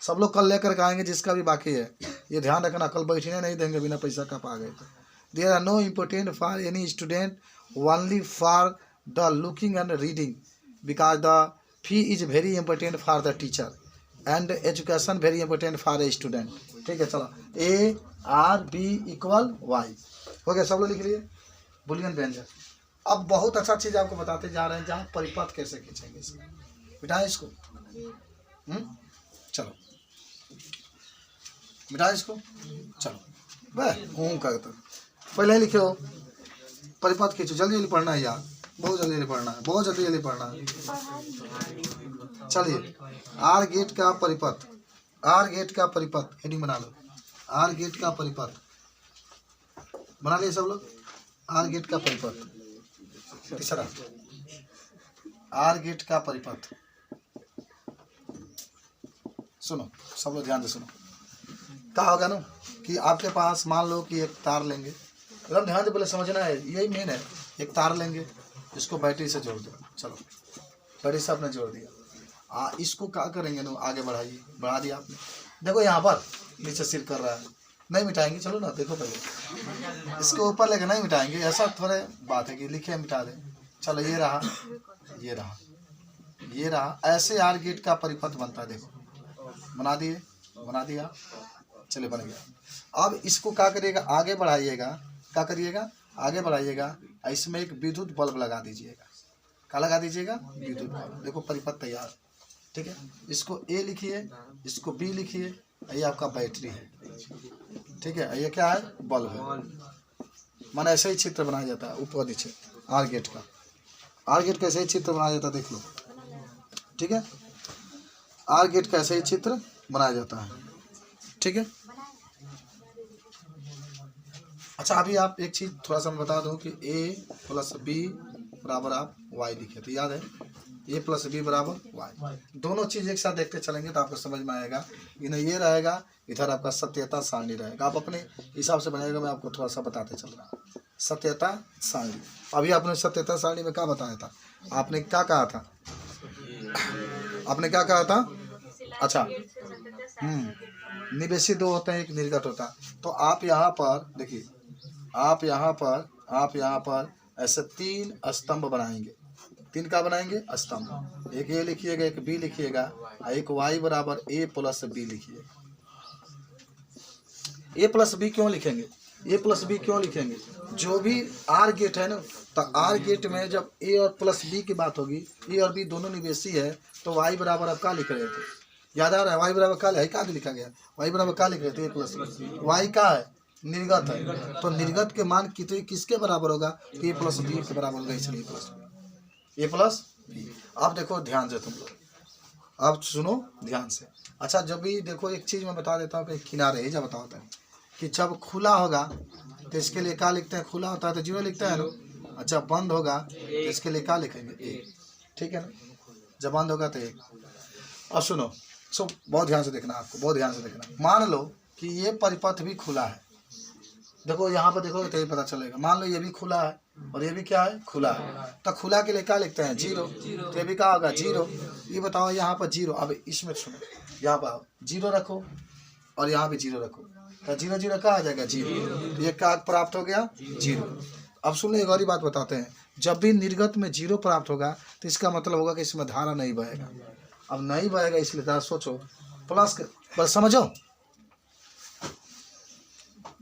सब लोग कल लेकर के आएंगे, जिसका भी बाकी है ये ध्यान रखना। कल बैठने नहीं देंगे बिना पैसा का पा गए। There are no important for any student, only for the looking and reading. Because the fee is very important for the teacher and education very important for a student. ठीक है, चलो A or B equal Y हो गया, सब लोग लिख लिए Boolean व्यंजक। अब बहुत अच्छा चीज़ आपको बताते जा रहे हैं जहाँ परिपथ कैसे खींचेंगे इसको, मिटाएं इसको। चलो मिटाएं इसको, चलो वह हूँ का तो पहले ही लिखे हो परिपथ खींचो, जल्दी जल्दी पढ़ना है यार, बहुत जल्दी जल्दी पढ़ना है, बहुत जल्दी जल्दी पढ़ना है। चलिए आर गेट का परिपथ, आर गेट का परिपथ हेडिंग बना लो, आर गेट का परिपथ बना लिए सब लोग। आर गेट का परिपथ तीसरा, आर गेट का परिपथ सुनो सब लोग ध्यान से सुनो। क्या होगा ना कि आपके पास मान लो कि एक तार लेंगे, एकदम ध्यान से पहले समझना है, यही मेन है। एक तार लेंगे, इसको बैटरी से जोड़ दो, चलो बैटरी से आपने जोड़ दिया। इसको क्या करेंगे ना, आगे बढ़ाइए, बढ़ा दिया आपने। देखो यहाँ पर नीचे सिर कर रहा है, नहीं मिटाएंगे, चलो ना देखो पहले इसको ऊपर लेके नहीं मिटाएंगे, ऐसा थोड़े बात है कि लिखे मिटा दें। चलो ये रहा, ये रहा, ये रहा, ऐसे आर गेट का परिपथ बनता है। देखो बना दिए, बना दिया, चलिए बन गया। अब इसको क्या करिएगा, आगे बढ़ाइएगा, क्या करिएगा आगे बढ़ाइएगा, इसमें एक विद्युत बल्ब लगा दीजिएगा। क्या लगा दीजिएगा, विद्युत बल्ब। देखो परिपथ तैयार, ठीक है। इसको ए लिखिए, इसको बी लिखिए, ये आपका बैटरी है, ठीक है। ये क्या है, बल्ब है। माना ऐसे ही चित्र बनाया जाता है ऊपर नीचे आर गेट का, आर गेट का ऐसे ही चित्र बनाया जाता है, देख लो, ठीक है। आर गेट का ऐसे ही चित्र बनाया जाता है, ठीक है। अच्छा अभी आप एक चीज़ थोड़ा सा मैं बता दूं कि a प्लस बी बराबर आप y लिखे, तो याद है a प्लस बी बराबर y। दोनों चीज़ एक साथ देखते चलेंगे तो आपको समझ में आएगा। इन्हें ये रहेगा, इधर आपका सत्यता सारणी रहेगा, आप अपने हिसाब से बनाएगा। मैं आपको थोड़ा सा बताते चल रहा हूँ सत्यता सारणी। अभी आपने सत्यता सारणी में क्या बताया था, आपने क्या कहा था, आपने क्या कहा था, अच्छा निवेशी दो होते हैं, एक निर्गत होता है। तो आप यहाँ पर देखिए, आप यहाँ पर ऐसे तीन स्तंभ बनाएंगे। तीन का बनाएंगे स्तंभ, एक ए लिखिएगा, एक बी लिखिएगा, एक वाई बराबर ए प्लस बी लिखिएगा। ए प्लस बी क्यों लिखेंगे, ए प्लस बी क्यों लिखेंगे, जो भी आर गेट है ना, तो आर गेट में जब ए और प्लस बी की बात होगी, ए और बी दोनों निवेशी है, तो वाई बराबर आप क्या लिख रहे थे, याद आ रहा है, वाई बराबर क्या है, क्या लिखा गया, वाई बराबर क्या लिख रहे थे, ए प्लस बी। वाई क्या है, निर्गत है, तो निर्गत के मान कितने किसके बराबर होगा, ए प्लस बी के बराबर होगा, इसलिए ए प्लस बी। अब देखो ध्यान से तुम लोग, अब सुनो ध्यान से। अच्छा जब भी देखो एक चीज़ मैं बता देता हूँ कि किनारे ही जब बताओ कि जब खुला होगा तो इसके लिए क्या लिखते हैं, खुला होता है तो 0 लिखते हैं ना, और जब बंद होगा तो इसके लिए क्या लिखेंगे, 1, ठीक है ना। जब बंद होगा तो 1। अब सुनो सब बहुत ध्यान से देखना, आपको बहुत ध्यान से देखना। मान लो कि ये परिपथ भी खुला है, देखो यहाँ पर देखो तो ये पता चलेगा। मान लो ये भी खुला है और ये भी क्या है, खुला है, तो खुला के लिए क्या लिखते हैं, 0, तो ये भी क्या होगा 0। ये बताओ यहाँ पर 0, अब इसमें सुनो, यहाँ पर 0 रखो और यहाँ भी 0 रखो, तो 0 0 क्या आ जाएगा, 0। तो ये क्या प्राप्त हो गया, 0। अब सुन लो एक और ही बात बताते हैं, जब भी निर्गत में 0 प्राप्त होगा तो इसका मतलब होगा कि इसमें धारा नहीं बहेगा। अब नहीं बहेगा इसलिए धारा सोचो प्लस बस समझो।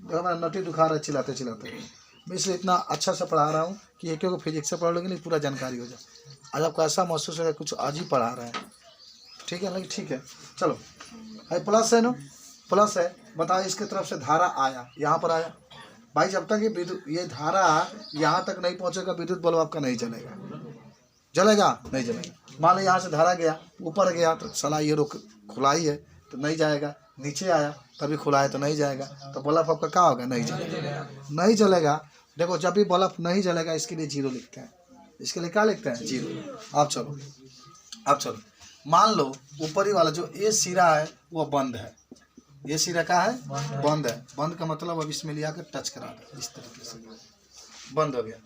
हमारा नटी दुखा रहा है चिल्लाते चिल्लाते, मैं इसलिए इतना अच्छा से पढ़ा रहा हूँ कि एक को फिजिक्स से पढ़ लोगे नहीं पूरा जानकारी हो जाए। आज आपको ऐसा महसूस होगा कुछ आज ही पढ़ा रहे हैं, ठीक है ना, ठीक है। चलो है प्लस है ना, प्लस है, बताओ इसके तरफ से धारा आया, यहाँ पर आया भाई, जब तक ये विद्युत ये धारा यहाँ तक नहीं पहुँचेगा विद्युत बल्ब आपका नहीं जलेगा, जलेगा नहीं जलेगा। मान लो यहाँ से धारा गया ऊपर गया तो साला ये रुक खुला ही है तो नहीं जाएगा, नीचे आया तभी खुला है तो नहीं जाएगा, तो बल्ब आपका क्या होगा, नहीं जलेगा, नहीं जलेगा। देखो जब भी बल्ब नहीं जलेगा इसके लिए 0 लिखते हैं, इसके लिए क्या लिखते हैं, 0। अब चलो मान लो ऊपरी वाला जो ये सिरा है वो बंद है, ये सिरा क्या है, बंद है। बंद का मतलब अब इसमें लिया कर टच करा दे, इस तरीके से बंद हो गया,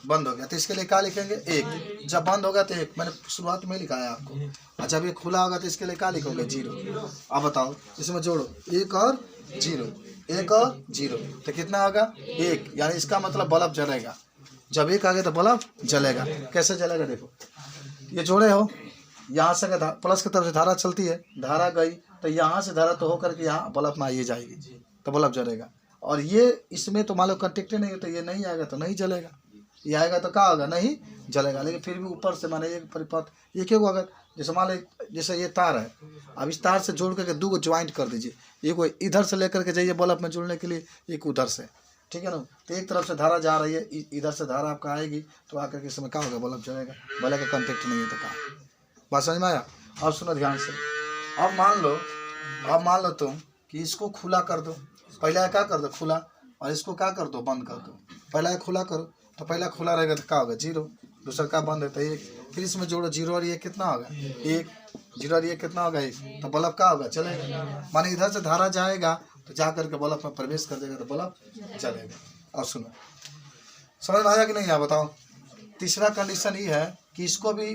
बंद हो गया, तो इसके लिए क्या लिखेंगे, 1। जब बंद होगा तो 1, मैंने शुरुआत में लिखा है आपको। अच्छा जब ये खुला होगा तो इसके लिए क्या लिखोगे, 0। अब बताओ इसमें जोड़ो 1 और 0, 1 और 0, तो कितना होगा, 1। यानी इसका मतलब बल्ब जलेगा, जब 1 आ गया तो बल्ब जलेगा। कैसे जलेगा देखो, ये जोड़े हो, यहाँ से अगर प्लस की तरफ से धारा चलती है, धारा गई तो यहाँ से धारा तो होकर के यहाँ बल्ब में आइए जाएगी तो बल्ब जलेगा। और ये इसमें तो मान लो कंटेक्ट नहीं है तो ये नहीं आएगा तो नहीं जलेगा, ये आएगा तो क्या होगा, नहीं जलेगा। लेकिन फिर भी ऊपर से माने एक परिपथ ये क्यों, अगर जैसे मान लो जैसे ये तार है, अब इस तार से जोड़ करके दो को ज्वाइंट कर दीजिए, एक को इधर से लेकर के जाइए बल्ब में जुड़ने के लिए, एक उधर से, ठीक है ना। तो एक तरफ से धारा जा रही है, इधर से धारा आपका आएगी तो आकर के इसमें क्या होगा, बल्ब जलेगा। बल्ब का कॉन्टेक्ट नहीं है तो क्या, बात समझ में आया। अब सुनो ध्यान से, अब मान लो तुम कि इसको खुला कर दो, पहला क्या कर दो खुला, और इसको क्या कर दो बंद कर दो। पहला खुला करो तो पहला खुला रहेगा तो क्या होगा 0, दूसरा का बंद है तो 1, फिर इसमें जोड़ो 0 और 1 कितना होगा 1, 0 और 1 कितना होगा 1, तो बल्ब क्या होगा चलेगा। माने इधर से धारा जाएगा तो जा करके बल्ब में प्रवेश कर देगा तो बल्ब जलेगा। और सुनो समझ में आया कि नहीं आया बताओ। तीसरा कंडीशन ये है कि इसको भी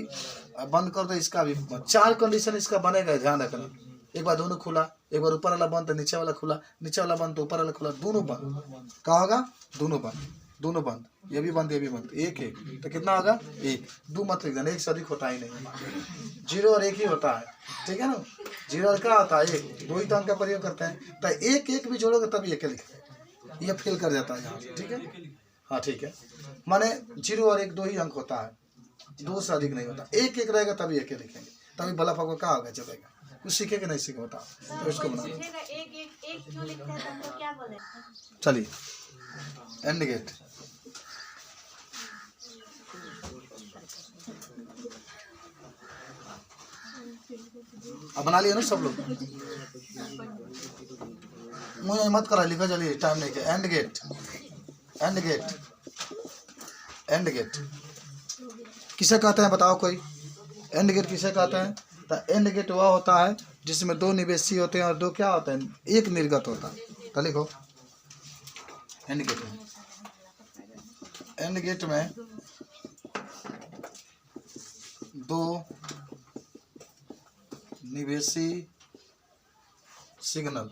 बंद कर दो, इसका भी। 4 कंडीशन इसका बनेगा, ध्यान रखना। एक बार दोनों खुला, एक बार ऊपर वाला बंद तो नीचे वाला खुला, नीचे वाला बंद तो ऊपर वाला खुला, दोनों बंद। क्या होगा, दोनों बंद, ये भी बंद ये भी बंद, 1 1 तो कितना होगा 1, 2 मत लिख देना, 1 से अधिक होता ही नहीं, 0 और 1 ही होता है, ठीक है ना। 0 और क्या होता है 1, 2 ही तो अंक का प्रयोग करते हैं, तो 1 1 भी जोड़ोगे तब ये लिखे, ये फेल कर जाता है यहाँ, ठीक है। हाँ ठीक है, माने 0 और 1 2 ही अंक होता है, 2 से अधिक नहीं होता। 1 1 रहेगा तभी 1 लिखेंगे, तभी बल्ब आपको क्या होगा जलेगा। कुछ सीखेगा नहीं सीखे बताओ, तो इसको बना चलिए। एंड गेट अब बना लिया ना सब लोग, मुझे मत करा लिखा, चलिए टाइम नहीं है। And gate, and gate, and gate किसे कहते हैं बताओ कोई, एंड गेट किसे कहते हैं। तो एंड गेट वह होता है जिसमें 2 निवेशी होते हैं और 2 क्या होते हैं, 1 निर्गत होता है। तो लिखो एंड गेट में, एंड गेट में 2 निवेशी सिग्नल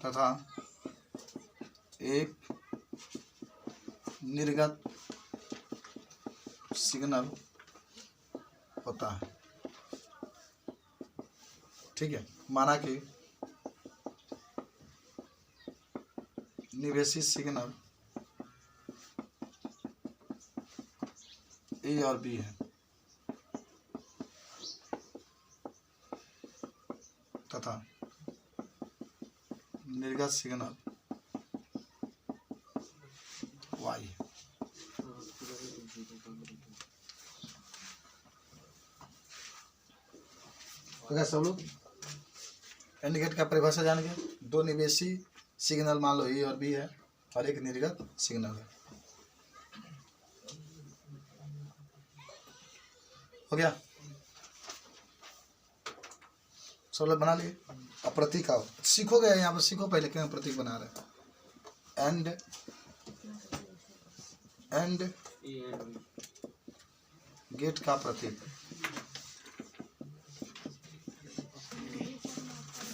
तथा 1 निर्गत सिग्नल होता है, ठीक है। माना कि निवेशी सिग्नल ए और बी है तथा निर्गत सिग्नल वाई है। तो क्या सब लोग एंड गेट का परिभाषा जान गए। 2 निवेशी सिग्नल मान लो ए और बी है और 1 निर्गत सिग्नल है, हो गया। सब लोग बना लिए। अब प्रतीक आओ सीखोगे, यहाँ पर सीखो पहले क्यों प्रतीक बना रहे। एंड गेट का प्रतीक,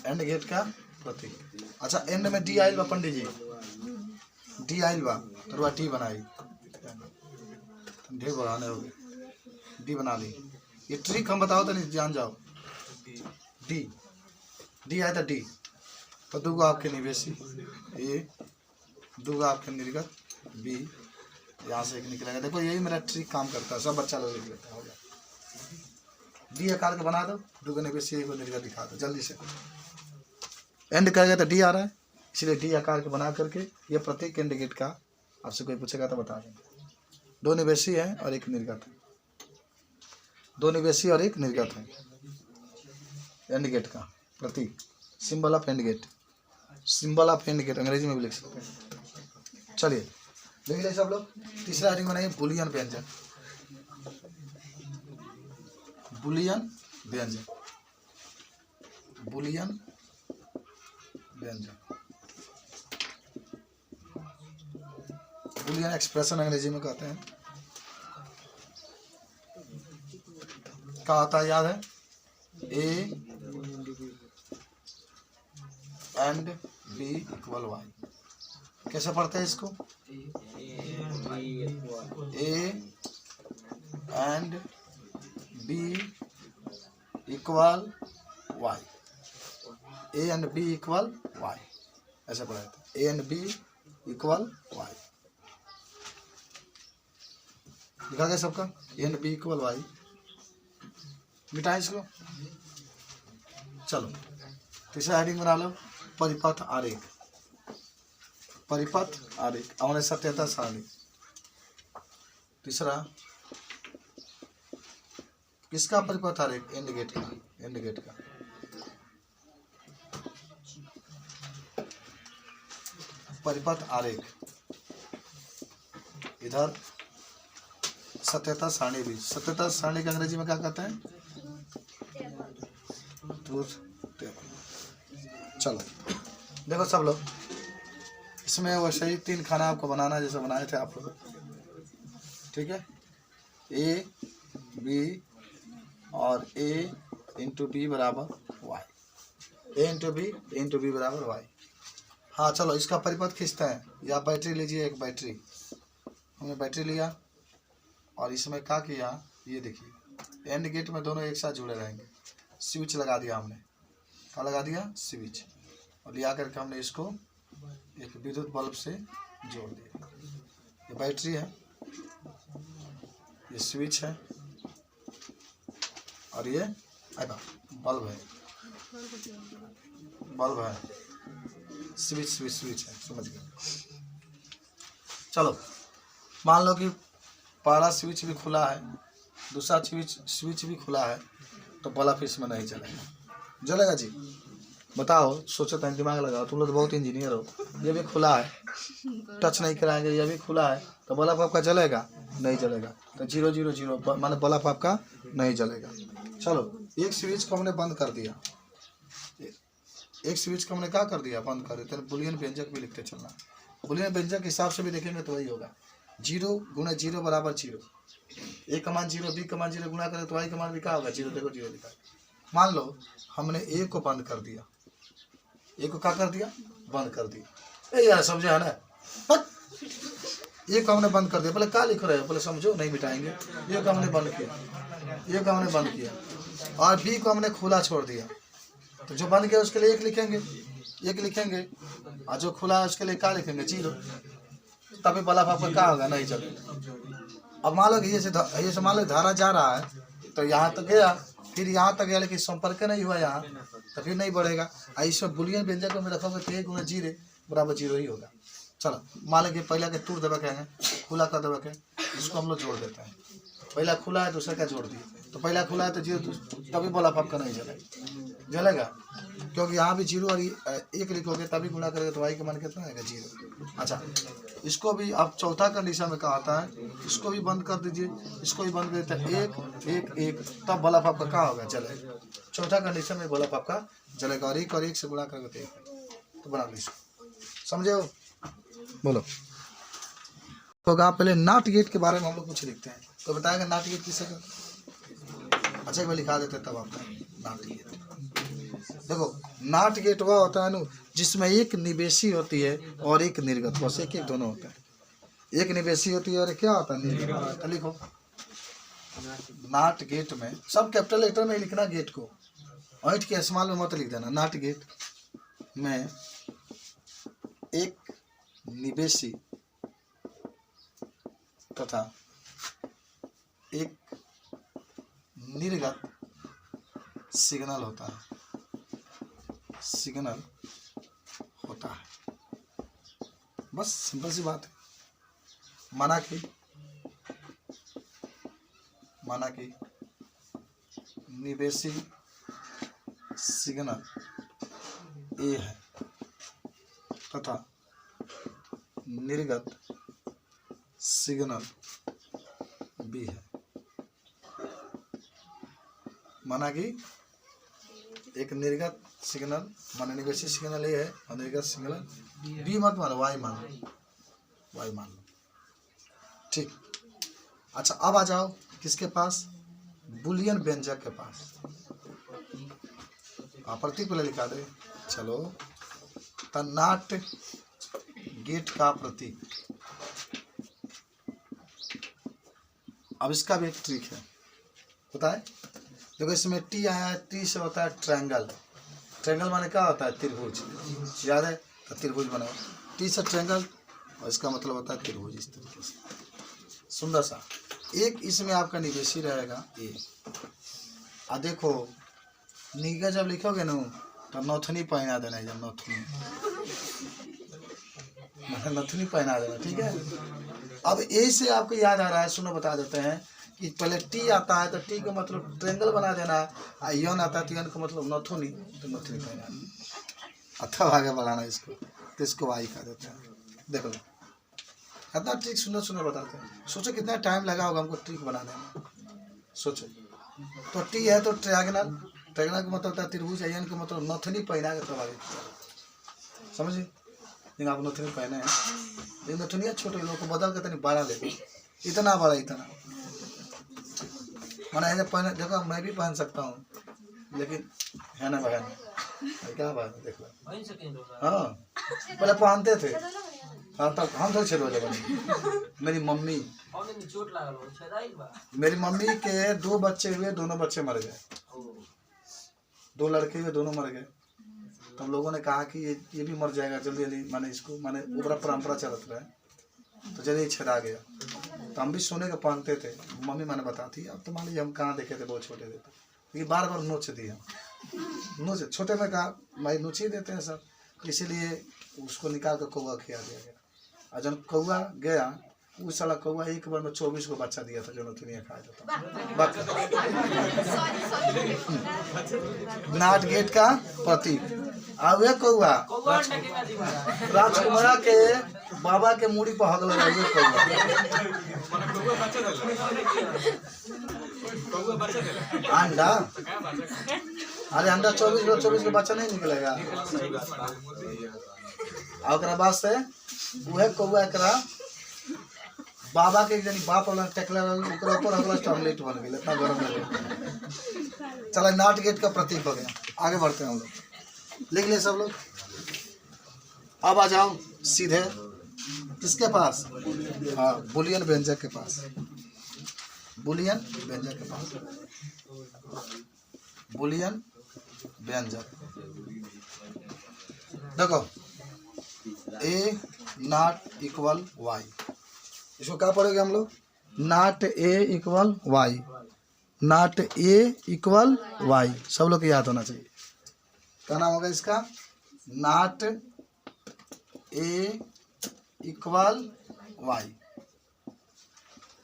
एंड गेट का प्रतीक। अच्छा एंड में डी आइल बा पंडित जी, डी आइल बा तो टी बनाई, ढेर बढ़ाने हो गए, डी बना ली। ये ट्रिक हम बताओ तो नहीं जान जाओ। डी डी आया था डी तो 2 आपके निवेशी ए, 2 आपके निर्गत बी, यहाँ से 1 निकलेगा। देखो यही मेरा ट्रिक काम करता है, सब बच्चा लोग लिख लेता है। हो गया, डी आकार का बना दो, 2 निवेशी 1 निर्गत दिखा दो जल्दी से। एंड करेगा तो डी आ रहा है, इसलिए डी आकार के बना करके ये प्रतीक एंड गेट का आपसे कोई पूछेगा तो बता देंगे। 2 निवेशी है और 1 निर्गत है, 2 निवेशी और 1 निर्गत है। एंड गेट का प्रतीक, symbol of and gate, symbol of and gate अंग्रेजी में भी लिख सकते हैं। चलिए देख लिया सब लोग। तीसरा हेडिंग बनाइए बुलियन व्यंजन, बुलियन व्यंजन, बुलियन व्यंजन, बुलियन एक्सप्रेशन अंग्रेजी में कहते हैं। क्या होता है याद है, A and B equal Y. कैसे पढ़ते हैं इसको, A and B equal Y, A and B equal Y, ऐसा पढ़ा था, A and B equal Y. लिखा गया सबका, A and B equal Y. मिटाएं इसको। चलो तीसरा हेडिंग बना लो, परिपथ आरेख। परिपथ आरेख, हमने सत्यता सारणी। तीसरा किसका परिपथ आरेख? एंड गेट का, एंड गेट का। परिपथ आरेख, इधर सत्यता सारणी भी। सत्यता सारणी का अंग्रेजी में क्या कहते हैं? Truth table. चलो देखो सब लोग, इसमें वैसे ही 3 खाना आपको बनाना है जैसे बनाए थे आप लोग, ठीक है। ए बी और ए इंटू बी बराबर वाई, ए इंटू बी बराबर वाई। हाँ चलो इसका परिपथ खींचते हैं। या बैटरी लीजिए, एक बैटरी, हमने बैटरी लिया और इसमें क्या किया, ये देखिए एंड गेट में दोनों एक साथ जुड़े रहेंगे। स्विच लगा दिया हमने, क्या लगा दिया? स्विच। और लिया करके हमने इसको एक विद्युत बल्ब से जोड़ दिया। ये बैटरी है, ये स्विच है और ये बल्ब है, बल्ब है, स्विच स्विच स्विच है, समझ गए। चलो मान लो कि पहला स्विच भी खुला है, दूसरा स्विच भी खुला है, तो बल्ब इसमें नहीं जलेगा। जलेगा जी? बताओ, सोचो, टाइम दिमाग लगाओ, तुम लोग तो बहुत इंजीनियर हो। ये भी खुला है, टच नहीं कराएंगे, ये भी खुला है, तो बल्ब आपका जलेगा? नहीं जलेगा। तो 0 0 0 माने बल्ब आपका नहीं जलेगा। चलो एक स्विच को हमने बंद कर दिया, एक स्विच को हमने क्या कर दिया? बंद कर दिया। तो बुलियन व्यंजक भी लिखते चलना। बुलियन व्यंजक के हिसाब से भी देखेंगे तो वही होगा, 0 गुना 0 बराबर 0। ए का मान 0, बी का मान 0 गुना करें तो वाई का मान भी क्या होगा? 0। देखो 0 लिखा है। मान लो हमने ए को बंद कर दिया, ए को क्या कर दिया? बंद कर दिया। ए यार समझे है ना? ए को हमने बंद कर दिया, पहले क्या लिख रहे हो? पहले समझो, नहीं मिटाएंगे। ए को हमने बंद किया, ए को हमने बंद किया, और बी को हमने खुला छोड़ दिया। तो जो बंद किया उसके लिए 1 लिखेंगे, 1 लिखेंगे, और जो खुला है उसके लिए क्या लिखेंगे? 0। तभी बल्ब आपका क्या होगा? नहीं चलेगा। अब मान लो कि ये से मान लो धारा जा रहा है, तो यहाँ तक गया, फिर यहाँ तक गया, लेकिन संपर्क नहीं हुआ यहाँ, तो फिर नहीं बढ़ेगा। इसमें बुलियन व्यंजक में रखोगे तो 1 गुना 0 बराबर 0 ही होगा। चलो मान लो कि पहला के टूट देवे के, खुला कर देवे के, इसको हम लोग जोड़ देते हैं। पहला खुला है, दूसरे का जोड़ दिए, तो पहला खुला है तो 0, तभी बल्ब आपका नहीं जलेगा। जलेगा क्योंकि यहाँ भी 0 और 1 लिखोगे, तभी गुणा करेगा तो वाई का मान कितना आएगा? 0। अच्छा इसको भी आप चौथा कंडीशन में कहा आता है, इसको भी बंद कर दीजिए, इसको भी बंद कर देते हैं, 1 1 1, तब बल्ब आपका क्या होगा? जलेगा। चौथा कंडीशन में बल्ब आपका जलेगा। और 1 से गुणा करेंगे तो 1, तो बना लीजिए। समझे हो? बोलो। होगा पहले नॉट गेट के बारे में हम लोग कुछ लिखते हैं, तो बताएगा नॉट गेट किसे का? अच्छा एक बार लिखा देते तब आपका नॉट गेट। देखो नॉट गेट वह होता है ना जिसमें एक निवेशी होती है और एक निर्गत, बस एक दोनों होता है। एक निवेशी होती है और क्या होता है? निर्गत। लिखो नॉट गेट में सब कैपिटल लेटर में लिखना, गेट को ऐंठ के स्मॉल में मत लिख देना। नॉट गेट में एक निवेशी तथा एक निर्गत सिग्नल होता है, सिग्नल होता है। बस सिंपल सी बात है। माना कि निवेशी सिग्नल ए है तथा निर्गत सिग्नल बी है। माना कि एक निर्गत सिग्नल माने निवेशी सिग्नल ए है और निर्गत सिग्नल बी मत मानो, वाई मान लो, वाई मान लो। ठीक। अच्छा अब आ जाओ किसके पास? बुलियन व्यंजक के पास। प्रतीक पहले लिखा दे। चलो तो नॉट गेट का प्रतीक, अब इसका भी एक ट्रिक है, पता है? देखो इसमें टी आया है, टी से होता है ट्रायंगल। ट्रायंगल माने क्या होता है? त्रिभुज। याद है? तो त्रिभुज बनाओ, टी से ट्रायंगल, और इसका मतलब होता है त्रिभुज। इस तरीके से सुंदर सा एक इसमें आपका निवेशी रहेगा ए। आ देखो नीगा जब लिखोगे ना तो नथुनी पहना देना है, जब नथुनी पहना देना, ठीक है? अब ए से आपको याद आ रहा है, सुनो बता देते हैं कि पहले टी आता है तो टी का मतलब ट्रायंगल बना देना है, और यन आता है तो यन का मतलब नथुनी, तो नथुनी पहना देना, अथवा आगे बढ़ाना इसको, तो इसको वाई कह देते हैं। देखो कितना ट्रिक सुंदर सुंदर बताते हैं। सोचो कितना टाइम लगा होगा हमको ट्रिक बनाने में, सोचो। तो टी है तो ट्रायंगल, ट्रायंगल का मतलब होता है त्रिभुज, यन का मतलब नथुनी पहना के तब आगे समझिए। लेकिन आप नथुनी पहने हैं, लेकिन नथुनिया छोटे लोगों को बदल के तनी बड़ा ले, इतना बड़ा, इतना मैंने ऐसे पहने। देखो मैं भी पहन सकता हूँ, लेकिन है ना बहन, क्या बात है? देखो हाँ पहले पहनते थे, हाँ तब हम तो छेड़ बने। मेरी मम्मी के 2 बच्चे हुए, दोनों बच्चे मर गए, 2 लड़के हुए, दोनों मर गए। तो हम लोगों ने कहा कि ये भी मर जाएगा जल्दी जल्दी, माने इसको, माने ऊपर परंपरा चलत रहा है, तो जल्दी छेड़ा गया। तो हम भी सोने के पहनते थे, मम्मी मैंने बताती। अब तो मान लीजिए हम कहाँ देखे थे, बहुत छोटे थे, ये बार बार नोच दिया, नोच छोटे में कहा भाई नोच ही देते हैं सब, इसीलिए उसको निकाल कर कौवा खिला दिया गया। और जब कौवा गया, उस साला कौवा एक बार में 24 को बच्चा दिया था, जो नथुनिया खाया जाता। नाट गेट का प्रतीक। अब ये कौआ राजकुमारा के बाबा के मूड़ी पर हक लगा, ये कौआ अंडा, अरे अंडा 24 को बच्चा नहीं निकलेगा। और बाद से वह कौआ एकरा बाबा के जनी बाप वाला टेकला ऊपर ऊपर अगला टॉयलेट बन गया, इतना गरम लगे। चलो नाट गेट का प्रतीक हो गया, आगे बढ़ते हैं हम लोग, लिख ले सब लोग। अब आ जाओ सीधे किसके पास? हाँ बुलियन व्यंजक के पास, बुलियन व्यंजक के पास, बुलियन व्यंजक। देखो ए नॉट इक्वल वाई, इसको क्या पढ़ेंगे हम लोग? Not A equal Y, not A equal Y, सब लोग को याद होना चाहिए। क्या नाम होगा इसका? नॉट ए इक्वल वाई,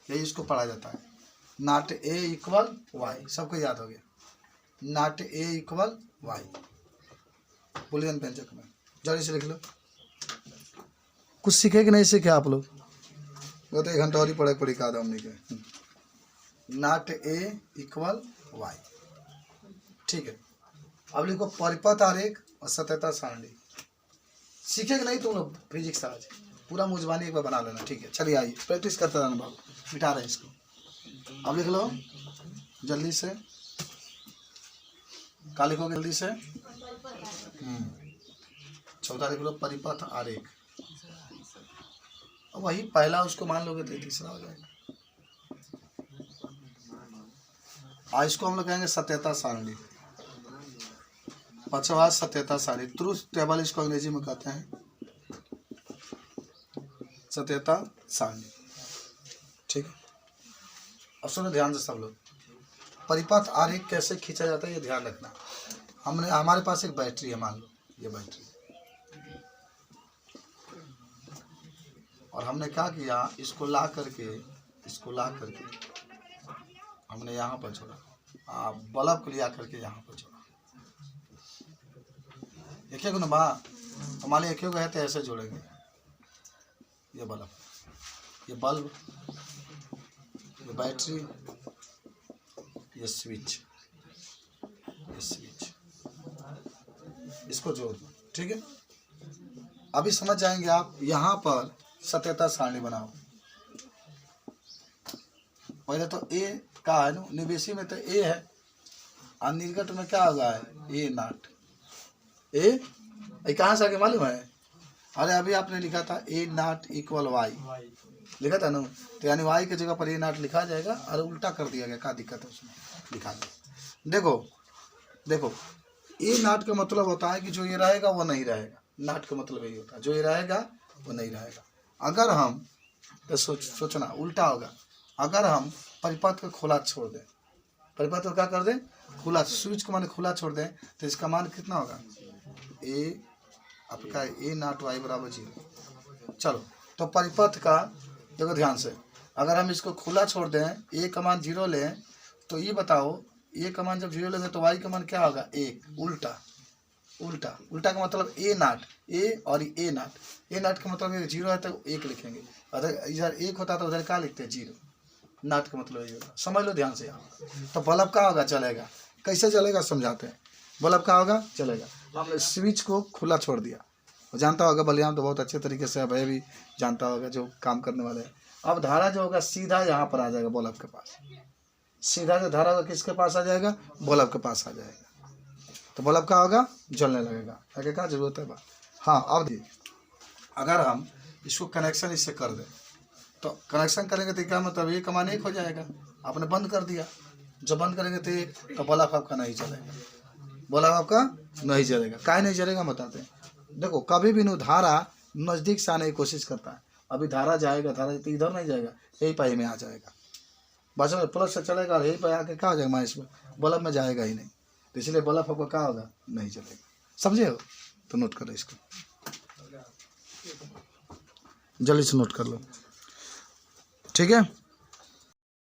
यही इसको पढ़ा जाता है, नॉट ए इक्वल वाई, सबको याद हो गया, not A equal Y Boolean व्यंजक में। जल्दी से लिख लो, कुछ सीखे कि नहीं सीखे आप लोग? वो तो 1 घंटा और ही पढ़े पढ़ी का हमने के। नॉट ए इक्वल वाई, ठीक है। अब लिखो परिपथ आरेख और सत्यता सारणी। सीखे कि नहीं तुम लोग फिजिक्स आज? पूरा मुजबानी एक बार बना लेना, ठीक है? चलिए आइए प्रैक्टिस करते रहना बाबू, मिटा रहे इसको। अब लिख लो जल्दी से, क्या लिखोगे जल्दी से? 14 लिख लो परिपथ आरेख, वही पहला उसको मान लोगे तो तीसरा हो जाएगा। आज इसको हम लोग कहेंगे सत्यता सारणी, 5वां सत्यता सारणी, ट्रूथ टेबल इसको अंग्रेजी में कहते हैं, सत्यता सारणी, ठीक है? अब सुनो ध्यान से सब लोग, परिपथ आरेख कैसे खींचा जाता है ये ध्यान रखना। हमारे पास एक बैटरी है, मान लो ये बैटरी, और हमने क्या किया, इसको ला करके हमने यहाँ पर छोड़ा, बल्ब को लिया करके यहाँ पर छोड़ा, एक एक ना तो मान ली एक है तो ऐसे जोड़ेंगे, ये बल्ब, ये बैटरी, ये स्विच, इसको जोड़ दो, ठीक है? अभी समझ जाएंगे आप। यहाँ पर सत्यता सारणी बनाओ। पहले तो ए का है ना, निवेशी में तो ए है, और निर्गत में क्या होगा? ए नॉट। ए कहाँ से आगे मालूम है? अरे अभी आपने लिखा था ए नॉट इक्वल वाई, लिखा था ना, तो यानी वाई की जगह पर ये नाट लिखा जाएगा और उल्टा कर दिया गया, क्या दिक्कत है उसमें, लिखा गया। देखो देखो, ये नाट का मतलब होता है कि जो ये रहेगा वो नहीं रहेगा। नाट का मतलब यही होता है, जो ये रहेगा वो नहीं रहेगा। अगर हम तो सोचना उल्टा होगा, अगर हम परिपथ को खुला छोड़ दें, परिपथ को क्या कर दें, खुला, स्विच को माने खुला छोड़ दें, तो इसका मान कितना होगा, ए आपका ए नाट वाई बराबर 0। चलो, तो परिपथ का देखो ध्यान से, अगर हम इसको खुला छोड़ दें, ए का मान 0 लें, तो ये बताओ ए का मान जब 0 लेंगे तो वाई का मान क्या होगा, 1। उल्टा उल्टा उल्टा का मतलब ए नाट, ए और ए नाट, ए नाट का मतलब 0 है तो 1 लिखेंगे, अगर इधर 1 होता तो उधर क्या लिखते हैं, 0। नाट का मतलब ये होगा, समझ लो ध्यान से यहाँ। तो बल्ब का होगा, चलेगा, कैसे चलेगा समझाते हैं। बल्ब का होगा, चलेगा, हमने स्विच को खुला छोड़ दिया, वो जानता होगा बलियाम तो बहुत अच्छे तरीके से, अभय भी जानता होगा जो काम करने वाले हैं। अब धारा जो होगा सीधा यहाँ पर आ जाएगा बल्ब के पास, सीधा जो धारा होगा किसके पास आ जाएगा, बल्ब के पास आ जाएगा, तो बल्ब का होगा, जलने लगेगा। आगे क्या जरूरत है बा। हाँ, अब देखिए, अगर हम इसको कनेक्शन इससे कर दें, तो कनेक्शन करेंगे तो क्या मतलब, ये कमान 1 हो जाएगा, आपने बंद कर दिया, जब बंद करेंगे तो 1, तो बल्ब आपका नहीं चलेगा, बल्ब आपका नहीं चलेगा। काहे नहीं चलेगा बताते हैं। देखो, कभी भी धारा नज़दीक से आने की कोशिश करता है, अभी धारा जाएगा, धारा तो इधर नहीं जाएगा, यही पाई में आ जाएगा, बस में प्लस से चलेगा और यही पे आके क्या हो जाएगा माइनस में, बल्ब में जाएगा ही नहीं, तो इसलिए बल्ब आपको क्या होगा, नहीं चलेगा। समझे हो, तो नोट करो इसको, जल्दी से नोट कर लो, ठीक है।